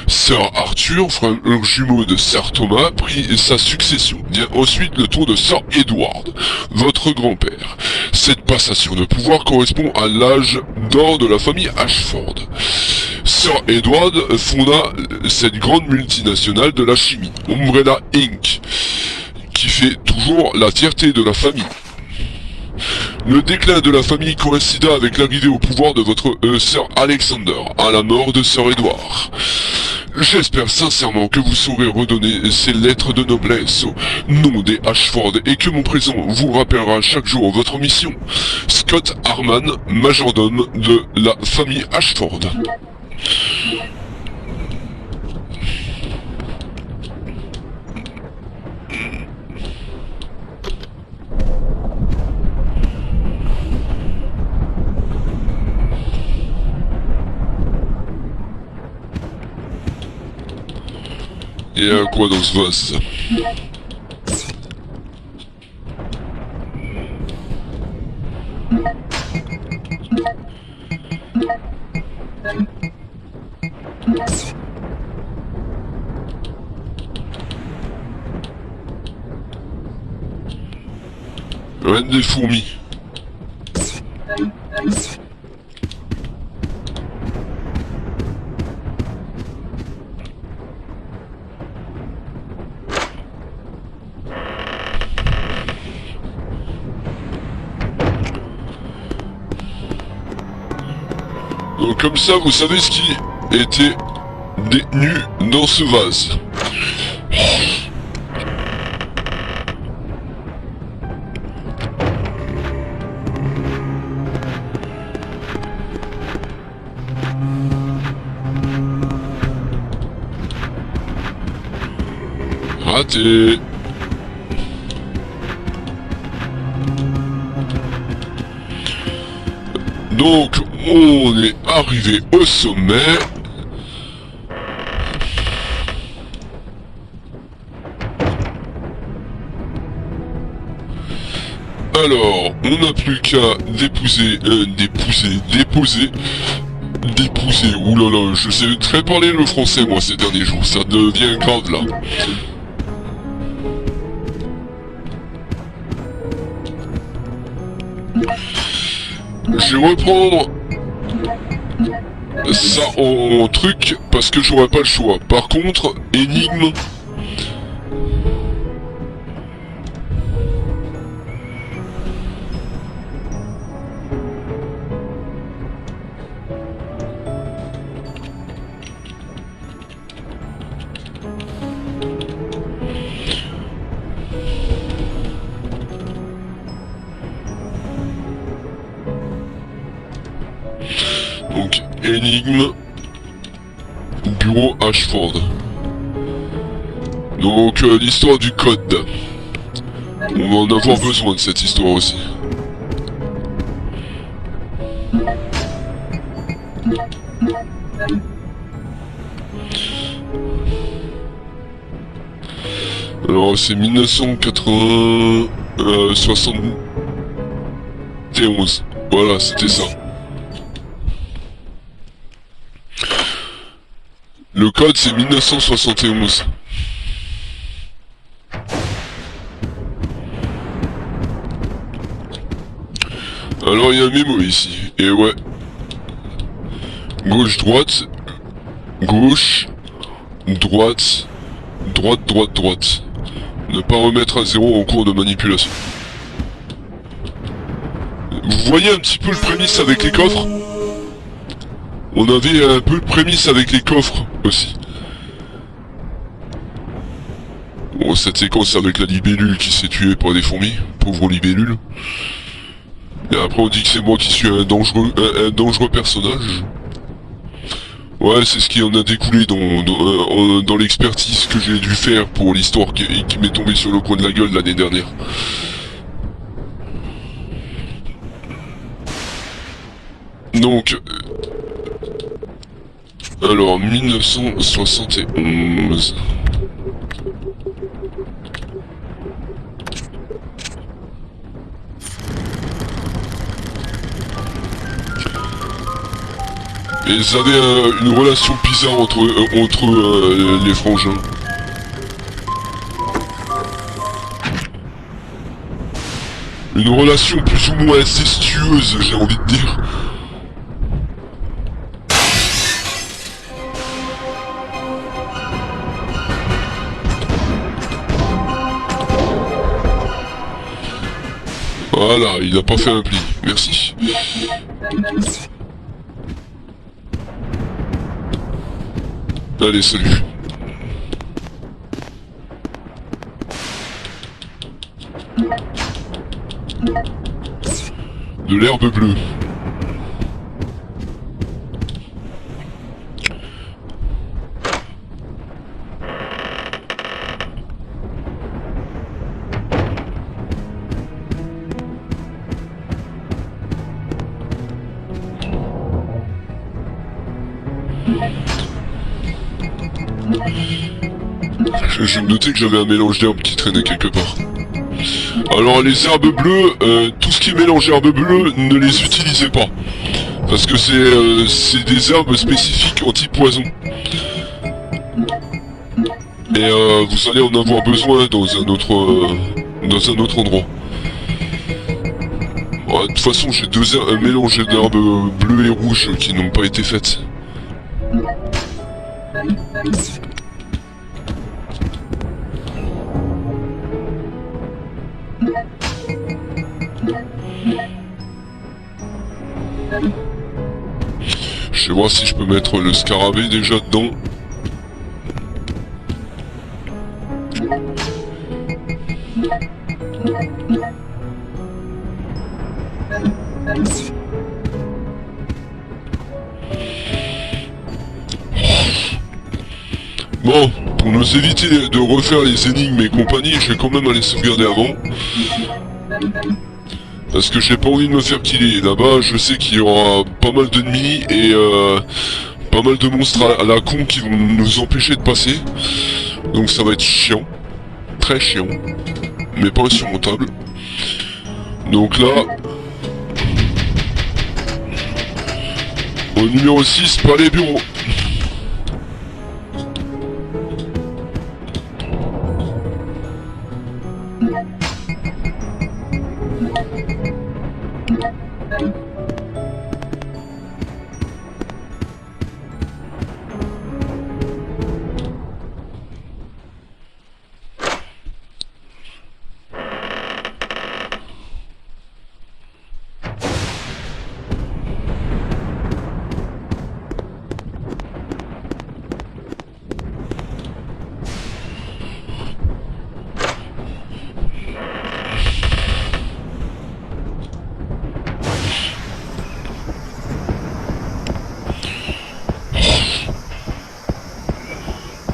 Sir Arthur, frère jumeau de Sir Thomas, prit sa succession. Vient ensuite le tour de Sir Edward, votre grand-père. Cette passation de pouvoir correspond à l'âge d'or de la famille Ashford. Sir Edward fonda cette grande multinationale de la chimie, Umbrella Inc., qui fait toujours la fierté de la famille. Le déclin de la famille coïncida avec l'arrivée au pouvoir de votre Sir Alexander, à la mort de Sir Edward. J'espère sincèrement que vous saurez redonner ces lettres de noblesse au nom des Ashford et que mon présent vous rappellera chaque jour votre mission. Scott Harman, majordome de la famille Ashford. Il y a quoi dans ce vase? Reine des fourmis. Donc comme ça, vous savez ce qui était détenu dans ce vase. Raté. Donc, on est arrivé au sommet. Alors, on n'a plus qu'à déposer, oulala, je sais très parler le français moi ces derniers jours, ça devient grave là. Je vais reprendre ça en truc parce que j'aurais pas le choix. Par contre, énigme. Donc, énigme, bureau Ashford. Donc, l'histoire du code. On va en avoir besoin de cette histoire aussi. Alors, c'est 1971. Voilà, c'était ça. Le code c'est 1971. Alors il y a un mémo ici, et ouais. Gauche-droite, gauche, droite, droite. Ne pas remettre à zéro en cours de manipulation. Vous voyez un petit peu le prémisse avec les coffres? On avait un peu le prémisse avec les coffres aussi. Bon, cette séquence avec la libellule qui s'est tuée par des fourmis, pauvre libellule. Et après on dit que c'est moi qui suis un dangereux personnage. Ouais, c'est ce qui en a découlé dans l'expertise que j'ai dû faire pour l'histoire qui m'est tombée sur le coin de la gueule l'année dernière. Donc... alors, 1971... Et ils avaient une relation bizarre entre les frangins. Une relation plus ou moins incestueuse, j'ai envie de dire. Voilà, il n'a pas fait un pli. Merci. Allez, salut. De l'herbe bleue. Je me doutais que j'avais un mélange d'herbes qui traînait quelque part. Alors les herbes bleues, tout ce qui est mélange herbes bleues, ne les utilisez pas. Parce que c'est des herbes spécifiques anti-poison. Et vous allez en avoir besoin dans un autre endroit. Ouais, de toute façon j'ai un mélange d'herbes bleues et rouges qui n'ont pas été faites. Je vais voir si je peux mettre le scarabée déjà dedans. Bon, pour nous éviter de refaire les énigmes et compagnie, je vais quand même aller sauvegarder avant. Parce que j'ai pas envie de me faire killer. Là-bas, je sais qu'il y aura pas mal d'ennemis et pas mal de monstres à la con qui vont nous empêcher de passer. Donc ça va être chiant. Très chiant. Mais pas insurmontable. Donc là... au numéro 6, palais bureau.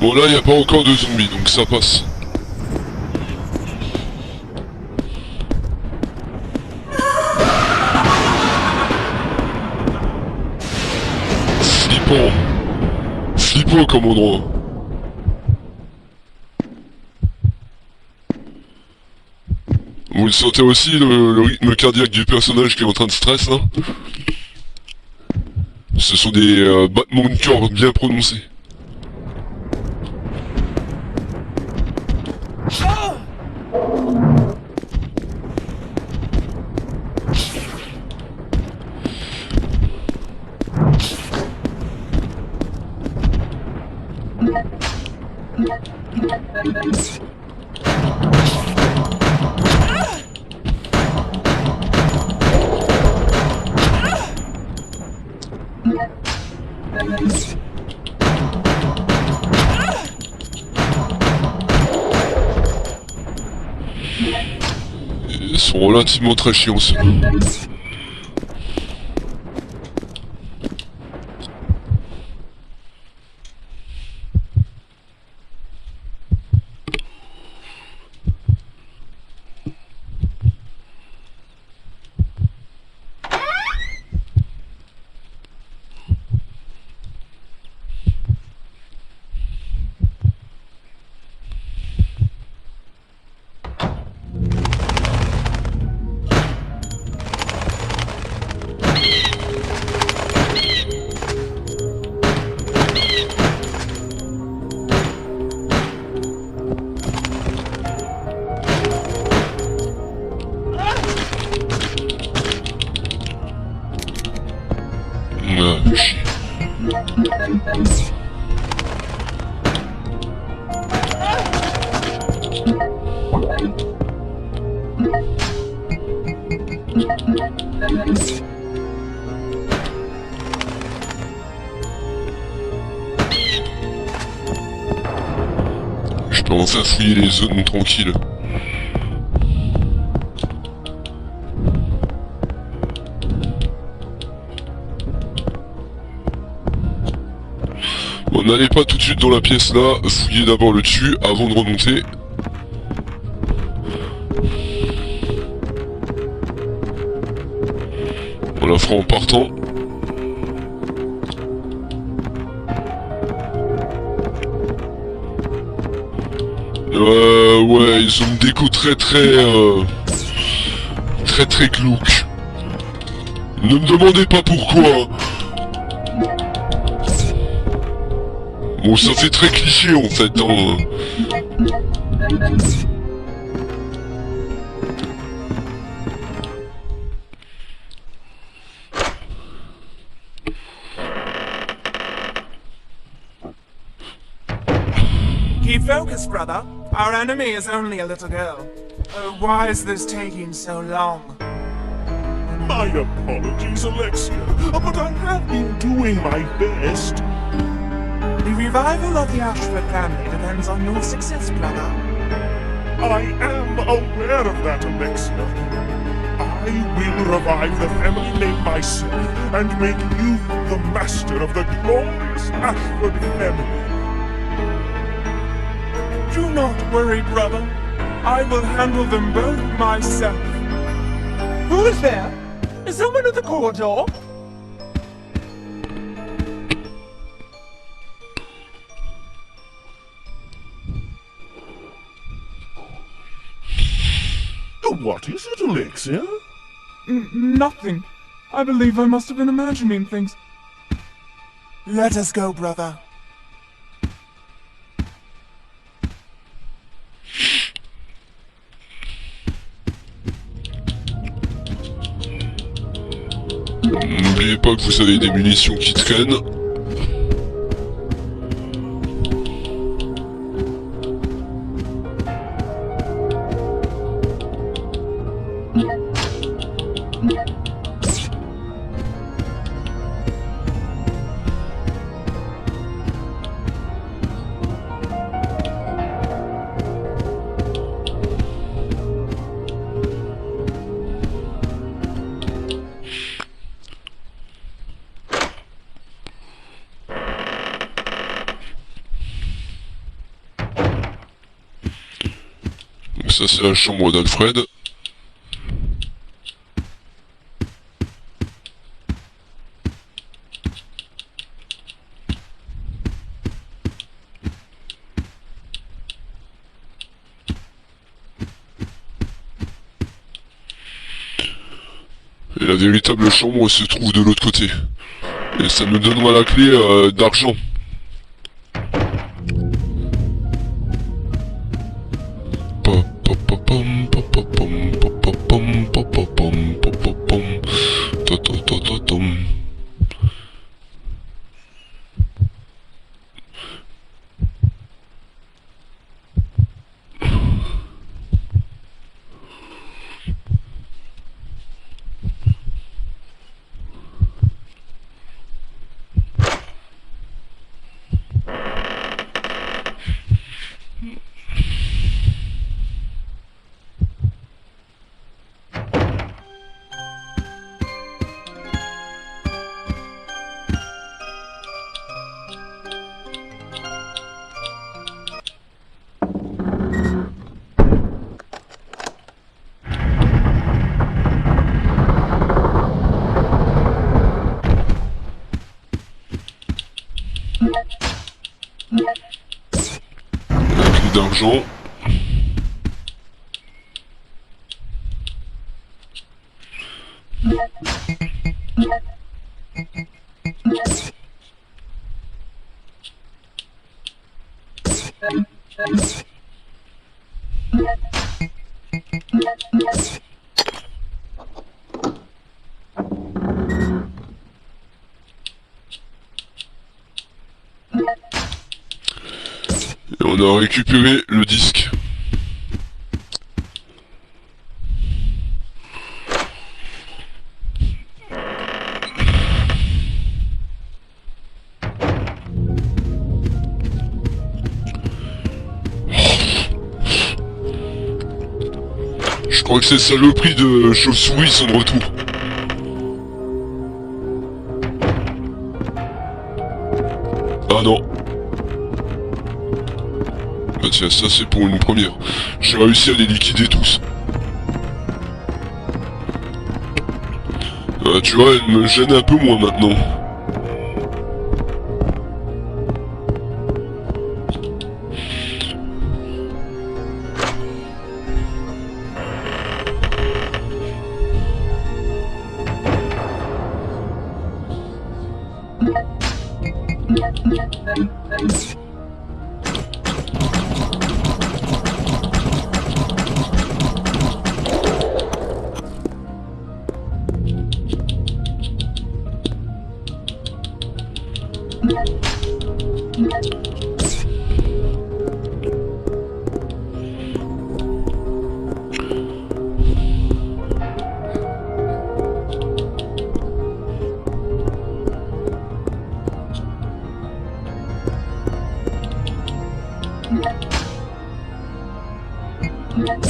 Bon là, il n'y a pas encore de zombies, donc ça passe. Flippant. Flippant comme endroit. Vous le sentez aussi, le rythme cardiaque du personnage qui est en train de stress, là? Ce sont des battements de cœur bien prononcés. Ils sont relativement très chiants, ça. Ah, chier. Je peux enfin fouiller les zones tranquilles. Bon, n'allez pas tout de suite dans la pièce là, fouillez d'abord le dessus avant de remonter. On la fera en partant. Ouais, ils ont une déco très glauque. Ne me demandez pas pourquoi. Bon, ça fait très cliché en fait, hein. Keep focused, brother. Our enemy is only a little girl. Oh, why is this taking so long? My apologies, Alexia, but I have been doing my best. The revival of the Ashford family depends on your success, brother. I am aware of that, Alexia. I will revive the family name myself and make you the master of the glorious Ashford family. Do not worry, brother. I will handle them both myself. Who is there? Is someone at the corridor? What is it, Alexia? Nothing. I believe I must have been imagining things. Let us go, brother. N'oubliez pas que vous avez des munitions qui traînent. Donc ça c'est la chambre d'Alfred. Et la véritable chambre se trouve de l'autre côté. Et ça me donnera la clé d'argent. La clé d'argent. Et on a récupéré le disque. Je crois que ces saloperies de chauves-souris sont de retour. Ah non. Bah tiens, ça c'est pour une première. J'ai réussi à les liquider tous. Tu vois, elle me gêne un peu moins maintenant.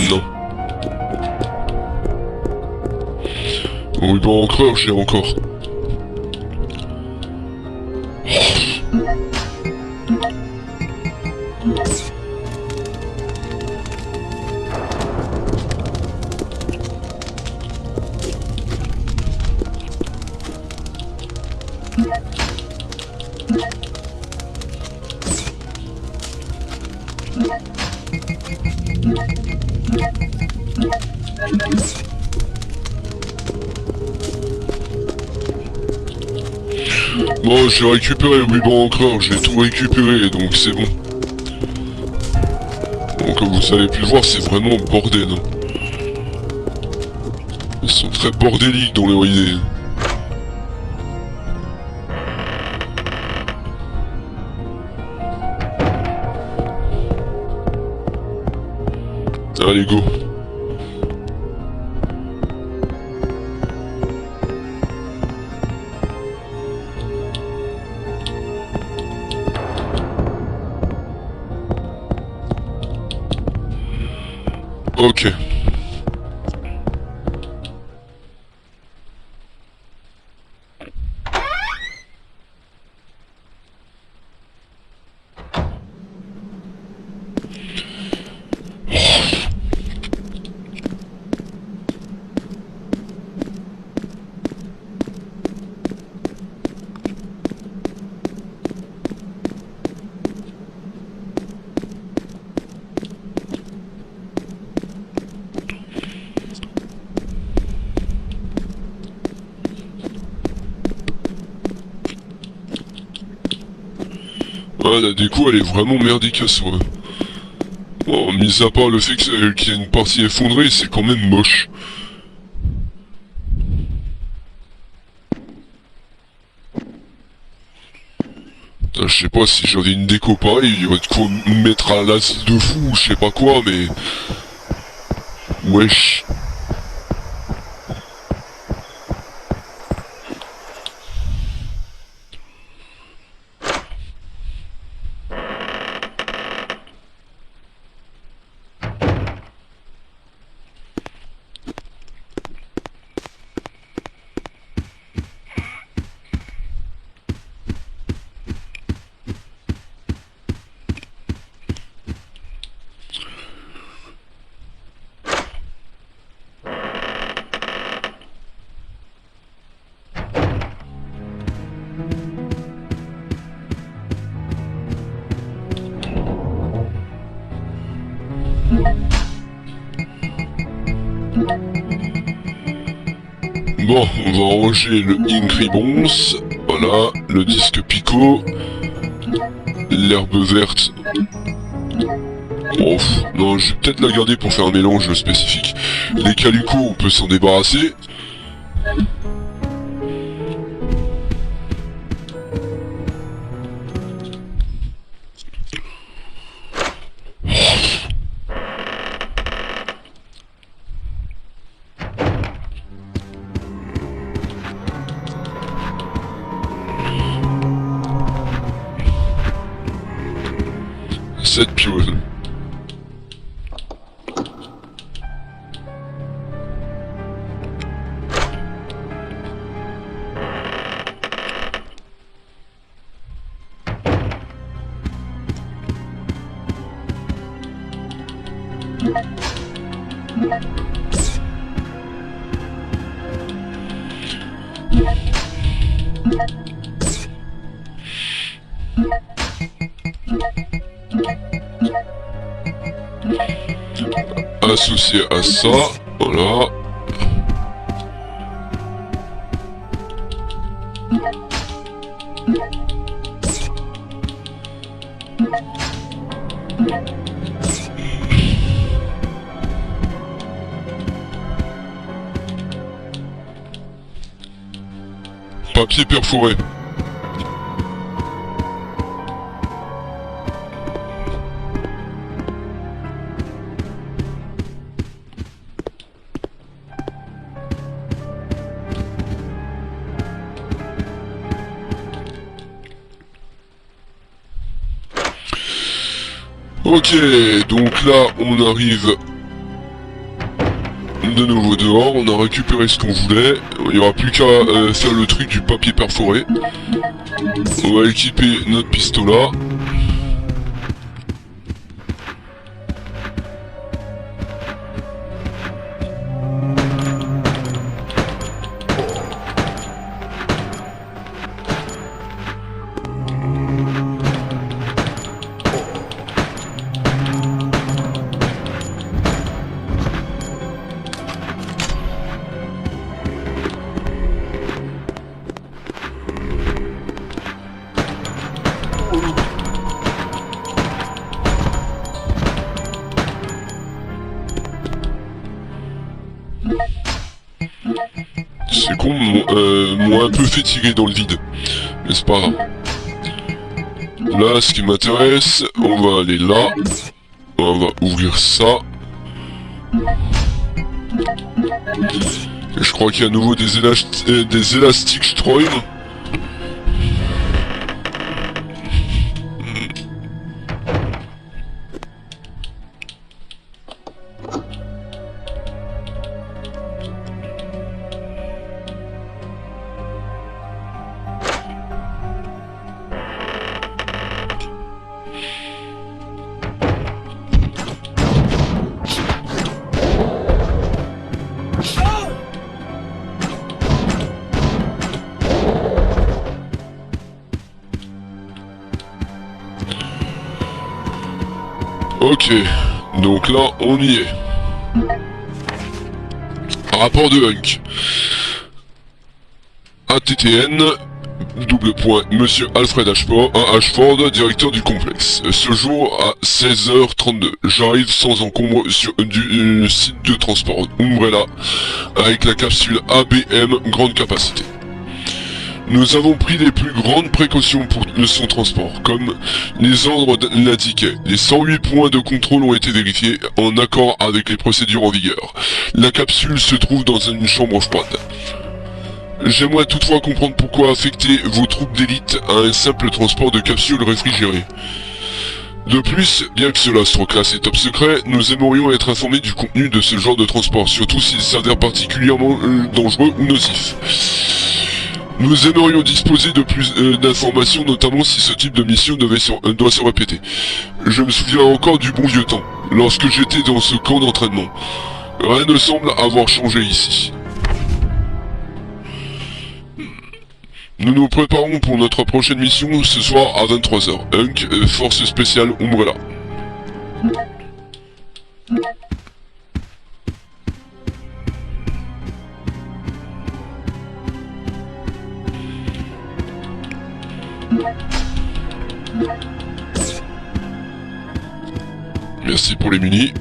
Non. Ruban encreur, j'ai encore. Bon, j'ai récupéré le ruban encreur, j'ai tout récupéré, donc c'est bon. Bon, comme vous avez pu le voir, c'est vraiment bordel. Hein. Ils sont très bordéliques dans leur idée. Allez, go. Ok. Ouais, la déco elle est vraiment merdique à soi. Bon, mis à part le fait qu'il y ait une partie effondrée, c'est quand même moche. Putain, je sais pas si j'avais une déco pareille, il y aurait de quoi me mettre à l'asile de fou ou je sais pas quoi, mais... Wesh. Bon, on va ranger le Incribons, voilà, le disque Pico, l'herbe verte. Oh, non, je vais peut-être la garder pour faire un mélange spécifique. Les calucos, on peut s'en débarrasser. Cette piole. Associé à ça, voilà. Papier perforé. Ok, donc là on arrive de nouveau dehors, on a récupéré ce qu'on voulait, il n'y aura plus qu'à faire le truc du papier perforé. On va équiper notre pistolet. C'est con, moi un peu fait tirer dans le vide. Mais c'est pas grave. Là, ce qui m'intéresse, on va aller là. On va ouvrir ça. Et je crois qu'il y a à nouveau des élastiques Stroim. Ok, donc là on y est. Rapport de Hunk. ATTN, Monsieur Alfred Ashford, directeur du complexe. Ce jour à 16h32, j'arrive sans encombre sur du site de transport Umbrella avec la capsule ABM grande capacité. Nous avons pris les plus grandes précautions pour son transport, comme les ordres l'indiquaient. Les 108 points de contrôle ont été vérifiés en accord avec les procédures en vigueur. La capsule se trouve dans une chambre froide. J'aimerais toutefois comprendre pourquoi affecter vos troupes d'élite à un simple transport de capsules réfrigérées. De plus, bien que cela soit classé top secret, nous aimerions être informés du contenu de ce genre de transport, surtout s'il s'avère particulièrement dangereux ou nocif. Nous aimerions disposer de plus d'informations, notamment si ce type de mission doit se répéter. Je me souviens encore du bon vieux temps, lorsque j'étais dans ce camp d'entraînement. Rien ne semble avoir changé ici. Nous nous préparons pour notre prochaine mission ce soir à 23h. Hunk, Force Spéciale Umbrella. Merci pour les munis.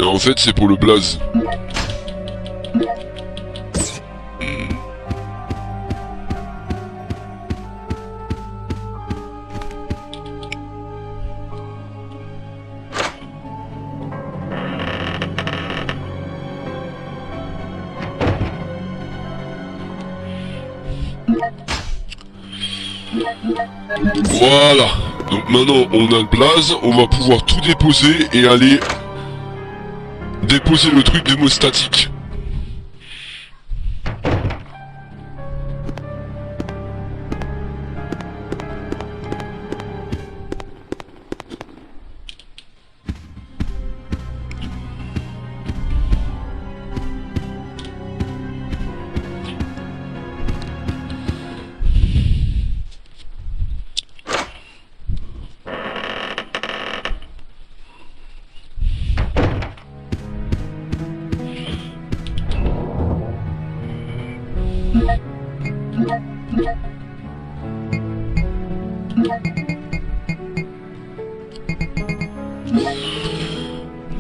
Et en fait, c'est pour le blaze. Voilà. Donc maintenant, on a le blaze, on va pouvoir tout déposer et aller déposer le truc démostatique.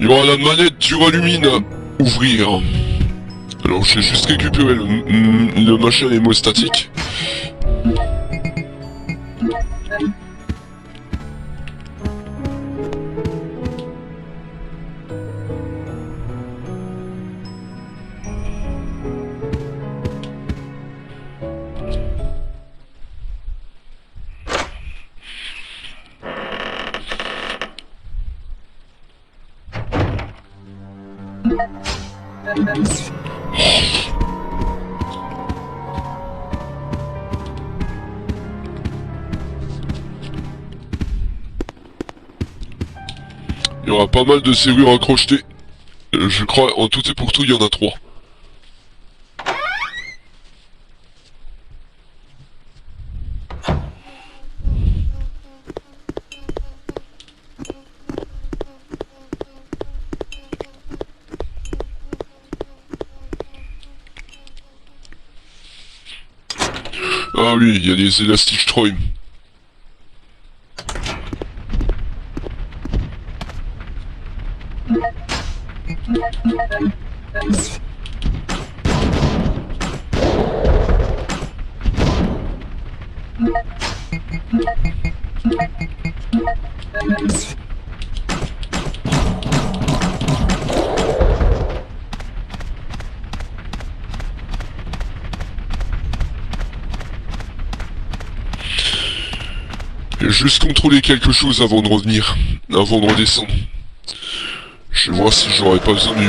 Il y aura la manette duralumine à ouvrir. Alors j'ai juste récupéré le machin hémostatique. Il y aura pas mal de serrures à crocheter. Je crois, en tout et pour tout, il y en a 3. Ah oui, il y a des élastiques Stroim. Juste contrôler quelque chose avant de revenir, avant de redescendre. Je vais voir si j'aurais pas besoin du...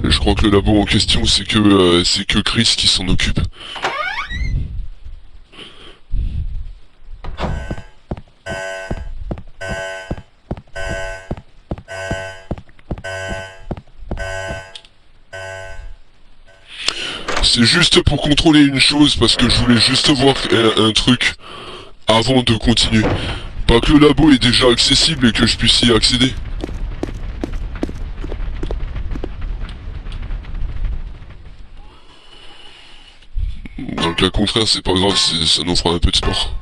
Je crois que le labo en question, c'est que Chris qui s'en occupe. C'est juste pour contrôler une chose, parce que je voulais juste voir un truc avant de continuer. Pas que le labo est déjà accessible et que je puisse y accéder. Dans le cas contraire, c'est pas grave, ça nous fera un peu de sport.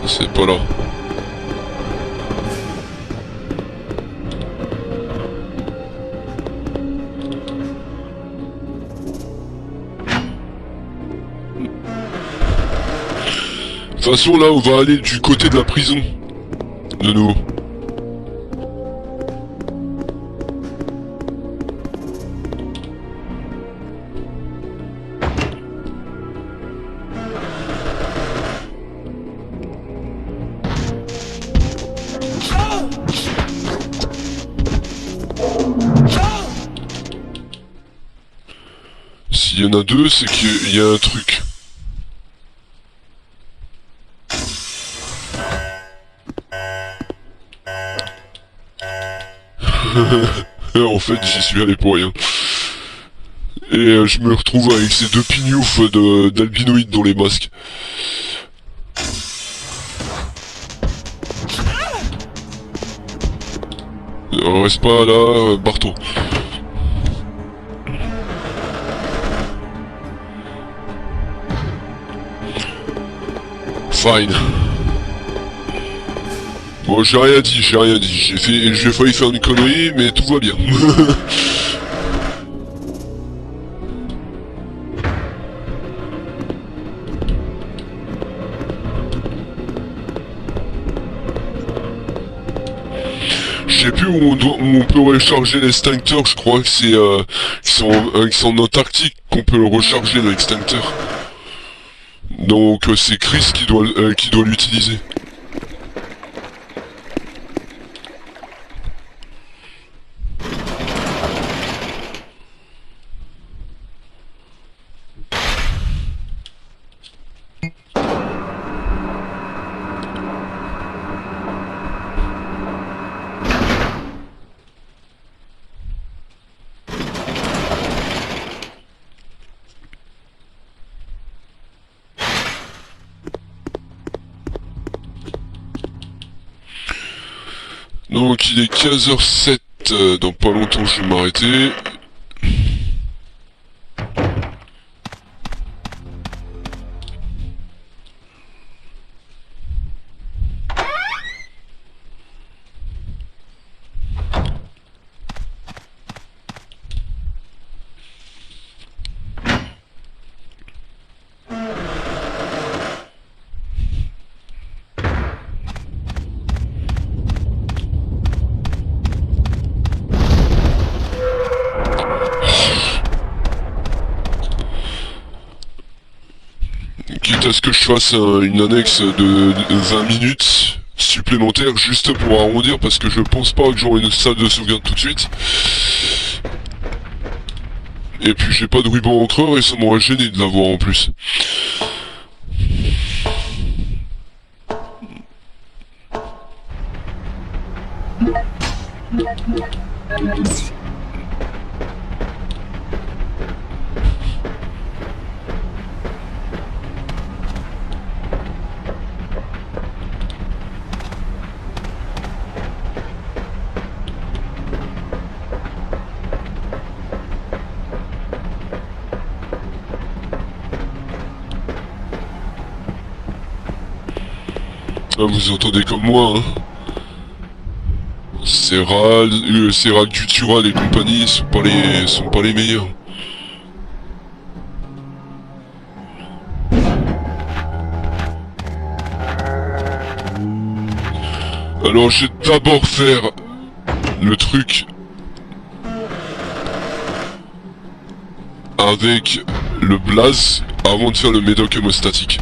C'est pas là. De toute façon, là, on va aller du côté de la prison. De nouveau. S'il y en a deux, c'est qu'il y a un truc. En fait, j'y suis allé pour rien. Et je me retrouve avec ces deux pignoufs d'albinoïdes dans les masques. Reste pas là, barre-toi. Fine. Bon, j'ai rien dit. J'ai failli faire une connerie, mais tout va bien. Je sais plus où on peut recharger l'extincteur, je crois que c'est en Antarctique qu'on peut le recharger l'extincteur. Donc c'est Chris qui doit l'utiliser. Donc il est 15h07, dans pas longtemps je vais m'arrêter. Quitte à ce que je fasse une annexe de 20 minutes supplémentaires juste pour arrondir parce que je pense pas que j'aurai une salle de sauvegarde tout de suite. Et puis j'ai pas de ruban encreur et ça m'aurait gêné de l'avoir en plus. Ah, vous entendez comme moi, hein. Serral, Dutural et compagnie sont pas les meilleurs. Alors je vais d'abord faire le truc avec le blaze avant de faire le médoc hémostatique.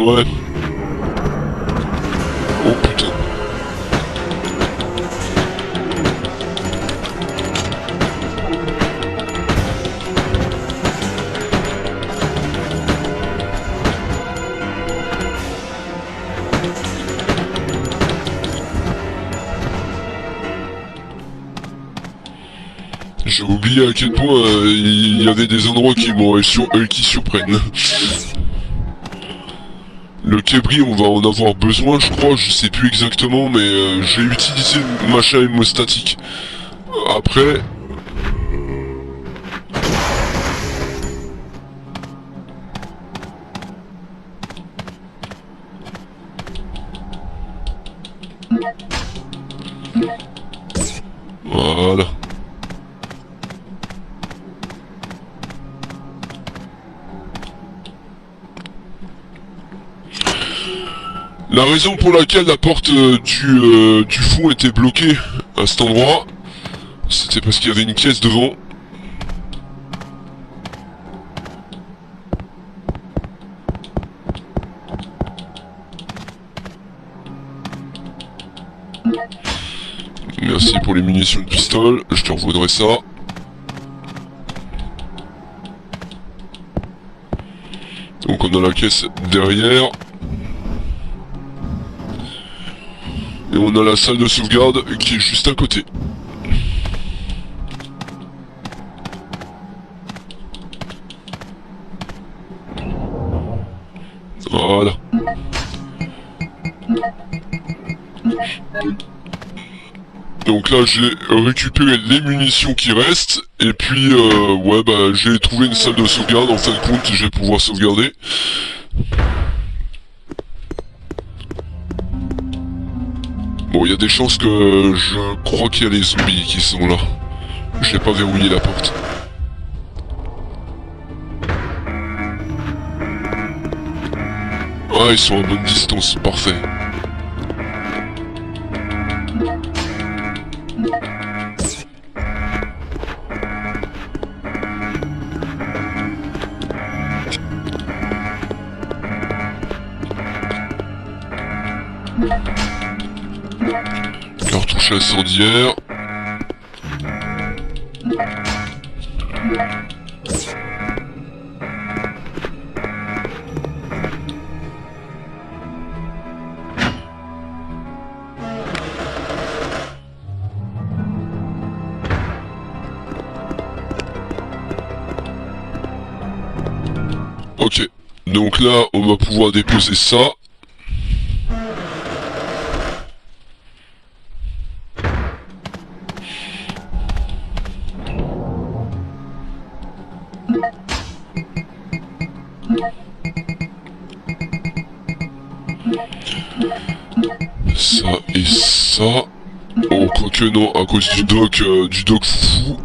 Ouais. Oh putain. J'ai oublié à quel point il y avait des endroits qui surprennent. Le Kébri, on va en avoir besoin, je crois, je sais plus exactement, mais j'ai utilisé le machin hémostatique. Après... Voilà. La raison pour laquelle la porte du fond était bloquée à cet endroit, c'était parce qu'il y avait une caisse devant. Merci pour les munitions de pistolet, je te revaudrai ça. Donc on a la caisse derrière. Et on a la salle de sauvegarde qui est juste à côté. Voilà. Donc là j'ai récupéré les munitions qui restent. Et puis ouais bah j'ai trouvé une salle de sauvegarde. En fin de compte je vais pouvoir sauvegarder. Bon, il y a des chances que je crois qu'il y a les zombies qui sont là. J'ai pas verrouillé la porte. Ah, ils sont à bonne distance, parfait. Cartouche incendiaire. Ok, donc là on va pouvoir déposer ça. Ça et ça. Oh, quoique non, à cause du doc fou.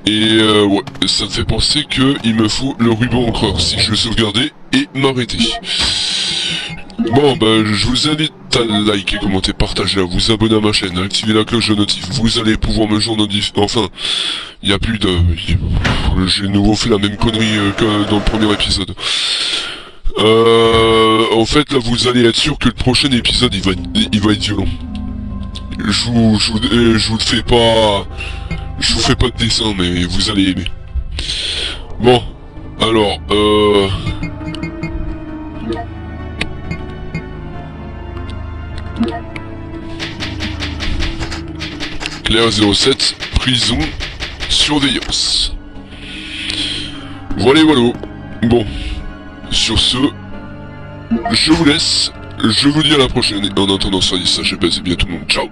Et ouais, ça me fait penser que il me faut le ruban encreur si je veux sauvegarder et m'arrêter. Bon bah je vous invite à liker, commenter, partager, à vous abonner à ma chaîne, à activer la cloche de notif. Vous allez pouvoir me joindre enfin, il y a plus de... J'ai de nouveau fait la même connerie que dans le premier épisode. En fait là vous allez être sûr que le prochain épisode il va être violent. Je vous fais pas... Je vous fais pas de dessin mais vous allez aimer. Bon, alors Claire 07, prison, surveillance. Voilà. Bon, sur ce, je vous laisse. Je vous dis à la prochaine. Et en attendant, soyez sages et bien tout le monde. Ciao.